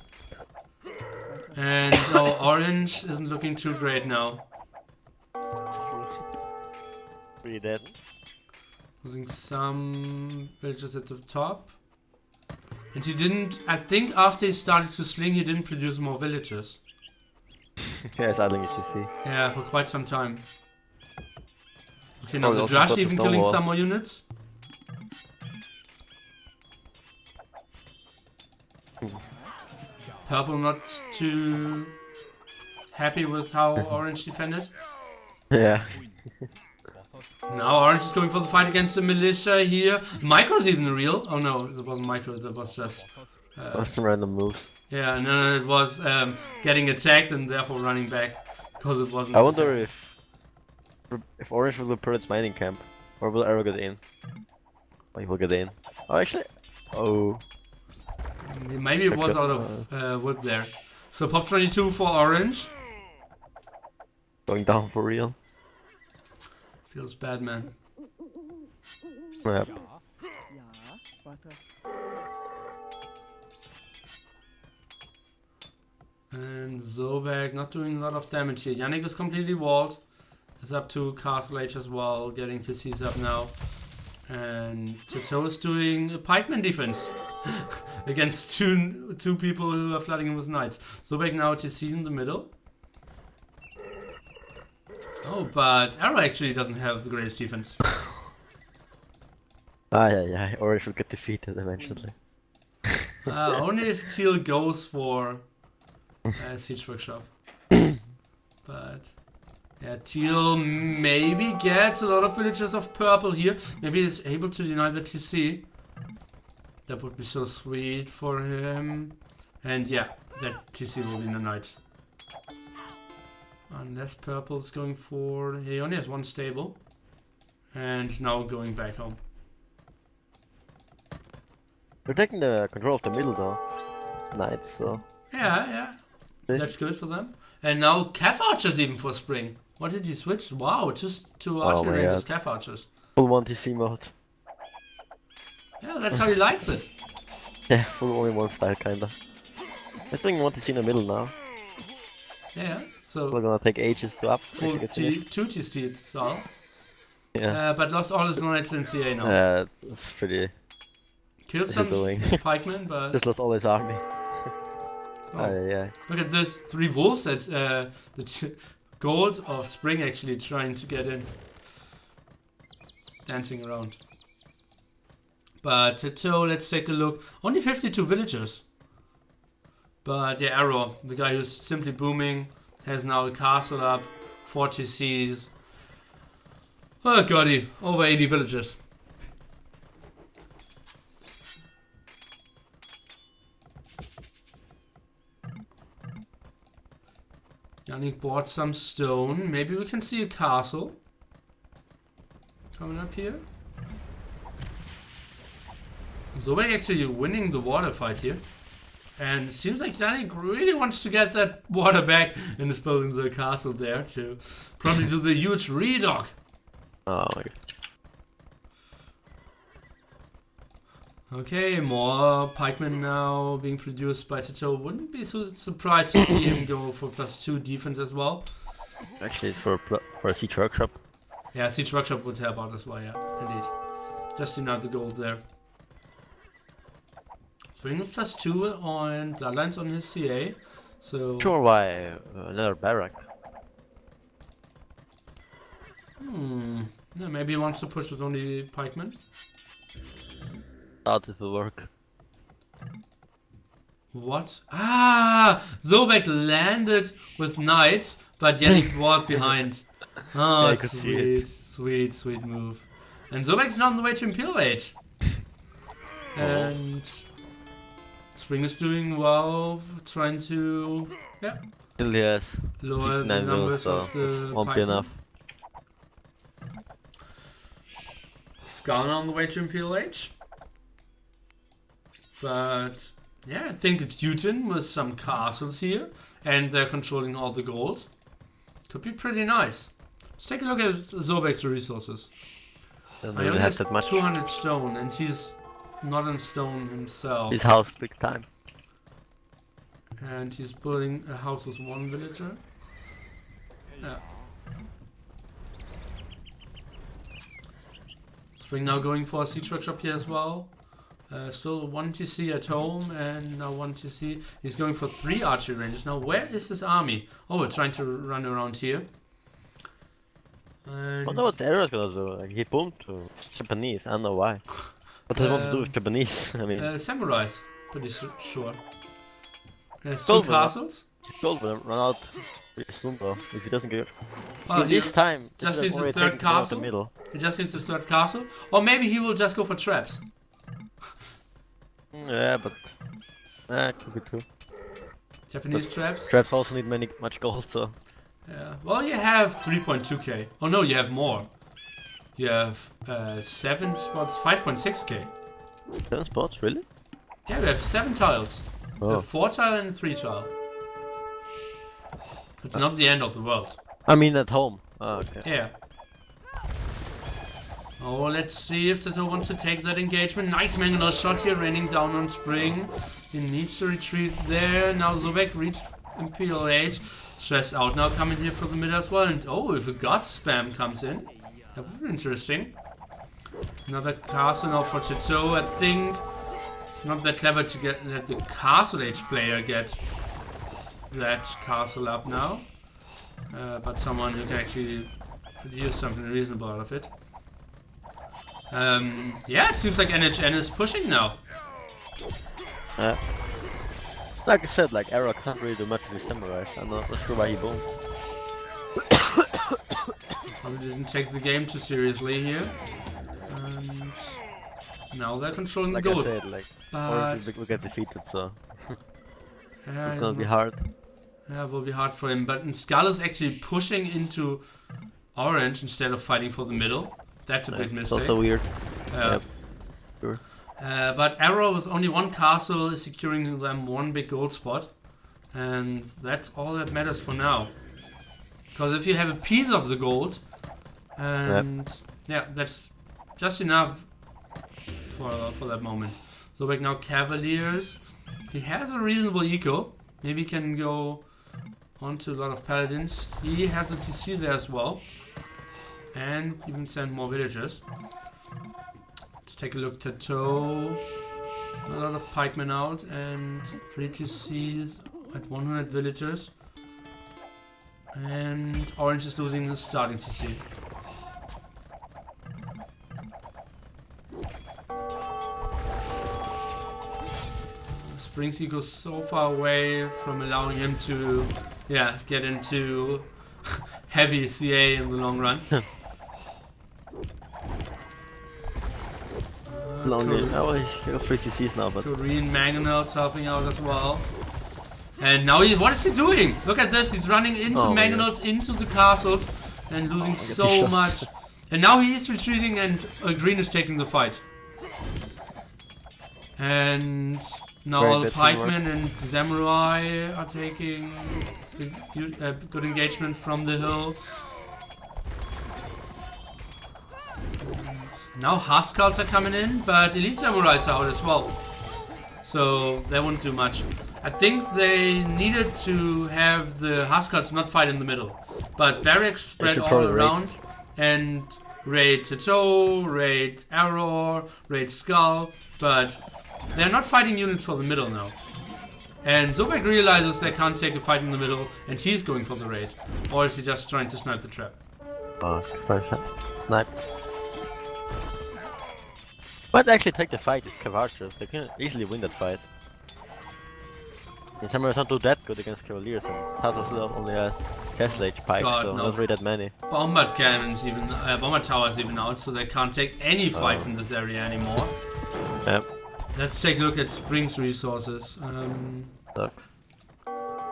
And no, orange isn't looking too great now. Pretty dead. Losing some villagers at the top. And he didn't, I think after he started to sling, he didn't produce more villagers. Yes, I think it's easy. Yeah, for quite some time. Okay, now Oh, the also Drush got the even stone killing wall. some more units. Purple not too happy with how Orange defended. Yeah. Now Orange is going for the fight against the militia here. Micro's even real. Oh no, it wasn't Micro, that was just... Some random moves. yeah, no, it was getting attacked and therefore running back. Because it wasn't... I wonder if Orange will put its mining camp, or will Arrow get in? Oh, he will get in. Oh, actually. Oh. Maybe it was out of wood there. So pop 22 for Orange. Going down for real. Feels bad, man. Yep. And Zobek not doing a lot of damage here. Yannick is completely walled. Is up to Castle Age as well, getting to C's up now. And Tato is doing a pikeman defense against two people who are flooding him with knights. Zobek now TC in the middle. Oh, but Arrow actually doesn't have the greatest defense. Yeah. Orange will get defeated eventually. Only if Teal goes for Siege Workshop. But yeah, Teal maybe gets a lot of villagers of purple here. Maybe he's able to deny the TC. That would be so sweet for him. And yeah, that TC will be in the night. Unless purple's going for... he only has one stable. And now going back home. We're taking the control of the middle though. Knights, so... Yeah. That's good for them. And now Cav Archers even for spring. What did he switch? Wow, just two archery rangers, Cav Archers. Full 1 TC mode. Yeah, that's how he likes it. Yeah, full only one style kinda. I think 1 TC in the middle now. Yeah, so We're gonna take ages to up. full to get finished. 2 TC style. Yeah. But lost all his knights in CA now. It's pretty... Killed some doing? pikemen, but... Just lost all his army. oh. Yeah. Look at this, 3 wolves at the gold of spring actually trying to get in. Dancing around. But so let's take a look. Only 52 villagers. But yeah, Arrow, the guy who's simply booming, has now a castle up, 4 TCs. Oh god, over 80 villagers. Yannick bought some stone. Maybe we can see a castle coming up here. Zobek actually winning the water fight here. And it seems like Yannick really wants to get that water back and is building the castle there to probably do the huge redog. Oh my god. Okay, more pikemen now being produced by Tato. Wouldn't be so surprised to see him go for +2 defense as well. Actually, it's for a Siege Workshop. Yeah, Siege Workshop would help out as well, yeah, indeed. Just enough the gold there. Bring a +2 on Bloodlines on his CA. So Sure, why another barrack? Yeah, maybe he wants to push with only pikemen. Thought it will work. What? Ah! Zobek landed with knights, but Yannick walked behind. Oh, Yeah, I could see it. sweet move. And Zobek's now on the way to Imperial Age. And Spring is doing well, trying to Still he has lower the 69 numbers mils, so of the this won't be pikemen. enough. Skarner on the way to Imperial Age. But yeah, I think it's Newton with some castles here, and they're controlling all the gold. Could be pretty nice. Let's take a look at Zobek's resources. Doesn't I really only have have that much. 200 stone, and he's not in stone himself. His house big time. And he's building a house with 1 villager. Yeah. Spring now going for a siege workshop here as well. Still 1 TC at home, and now 1 TC. He's going for 3 archery ranges. Now, where is his army? Oh, we're trying to run around here. I wonder what the arrow is gonna do. Like, he boomed to Japanese. I don't know why. What does he want to do with Japanese? I mean, samurais, pretty sure. There's 2 Gold will- castles. Gold will run out pretty soon though, if he doesn't get it. Oh, This time, just he needs the already 3rd taken care of castle. the middle. He just needs the 3rd castle. Or maybe he will just go for traps. Yeah, but could be true. Japanese traps. Traps also need much gold, so Yeah. Well, you have 3.2k. Oh no, you have more. You have 7 spots, 5.6k. 7 spots, really? Yeah, we have 7 tiles. We Oh. have 4 tile and 3 tile. It's not the end of the world. I mean at home. Oh, okay. Yeah. Oh, let's see if Tato wants to take that engagement. Nice mangonel shot here, raining down on Spring. He needs to retreat there. Now Zobek reached Imperial Age. Stressed out now, coming here for the mid as well. And oh, if a god spam comes in, that would be interesting. Another castle now for Tato. I think it's not that clever to let the castle age player get that castle up now. But someone who can actually produce something reasonable out of it. Yeah, it seems like NHN is pushing now. Like I said, like Arrow can't really do much with his samurais. I'm not sure why he boomed. Probably didn't take the game too seriously here. And now they're controlling Like the goal. I said, like But we get defeated, so yeah, it's gonna be hard. Yeah, it will be hard for him. But Skull is actually pushing into orange instead of fighting for the middle. That's a big It's mistake. also weird. Yeah. Sure. But Arrow with only 1 castle is securing them 1 big gold spot. And that's all that matters for now. Because if you have a piece of the gold, and yeah, that's just enough for that moment. So back now Cavaliers. He has a reasonable eco. Maybe he can go onto a lot of paladins. He has a TC there as well. And even send more villagers. Let's take a look. Tato. A lot of pikemen out and 3 TCs at 100 villagers. And Orange is losing the starting TC. Springs goes so far away from allowing him to, get into heavy CA in the long run. Lonely. Oh, he got 3 TCs now, but Korean Mangonels helping out as well. And now what is he doing? Look at this, he's running into Mangonels, into the castles, and losing so much. And now he is retreating and Green is taking the fight. And now all the pikemen and samurai are taking good engagement from the hill. Now Huskarls are coming in, but Elite Samurais are out as well. So they won't do much. I think they needed to have the Huskarls not fight in the middle. But barracks spread all around and raid Tato, raid Arrow, raid Skull, but they're not fighting units for the middle now. And Zobek realizes they can't take a fight in the middle and he's going for the raid. Or is he just trying to snipe the trap? oh, snipe. Might actually take the fight with Cavarchers. They can easily win that fight. And Samurais not do that good against Cavaliers, and Tato only has Castle Age pikes, so not really that many. Bombard cannons even, bombard towers even out, so they can't take any fights in this area anymore. Yep. Let's take a look at Spring's resources. Sucks.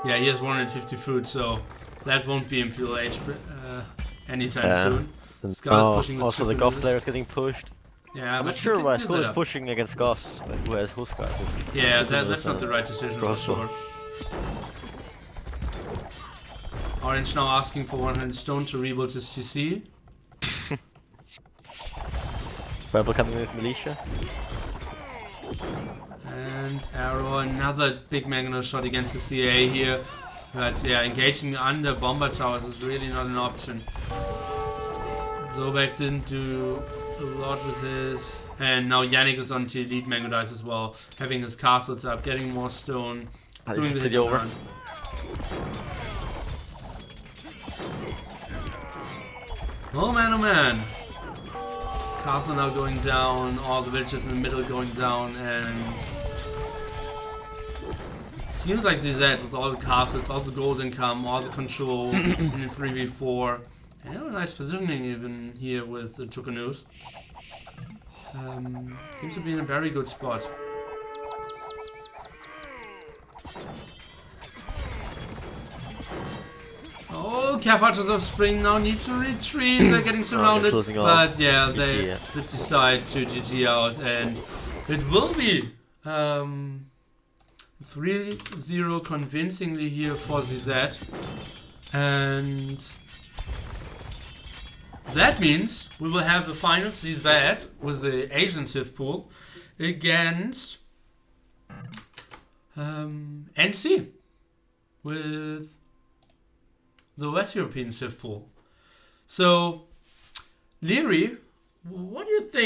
Yeah, he has 150 food, so that won't be Imperial Age anytime soon. Skull is pushing Also the Goth player is getting pushed. Yeah, I'm but not sure why Skull Skull is pushing against Goths, like, who has Huskar. Yeah, that's not the right decision for sure. Orange now asking for 100 stone to rebuild his TC. Rebel coming with militia. And Arrow, another big mangonel shot against the CA here. But yeah, engaging under bomber towers is really not an option. Zobek didn't do a lot with his. And now Yannick is on to elite Mango Dice as well, having his castles up, getting more stone, This doing is the pretty hit over. run. Oh man. Castle now going down, all the villages in the middle going down, and it seems like ZZ with all the castles, all the gold income, all the control in the 3v4. And a nice positioning even here with the Tucanus. Seems to be in a very good spot. Oh, Carfighters of Spring now need to retreat. They're getting surrounded. closing off. But yeah, they GG, yeah. did decide to GG out. And it will be 3-0 convincingly here for ZZ. And that means we will have the final ZZ with the Asian Civ pool against NC with the West European Civ pool. So, Liereyy, what do you think?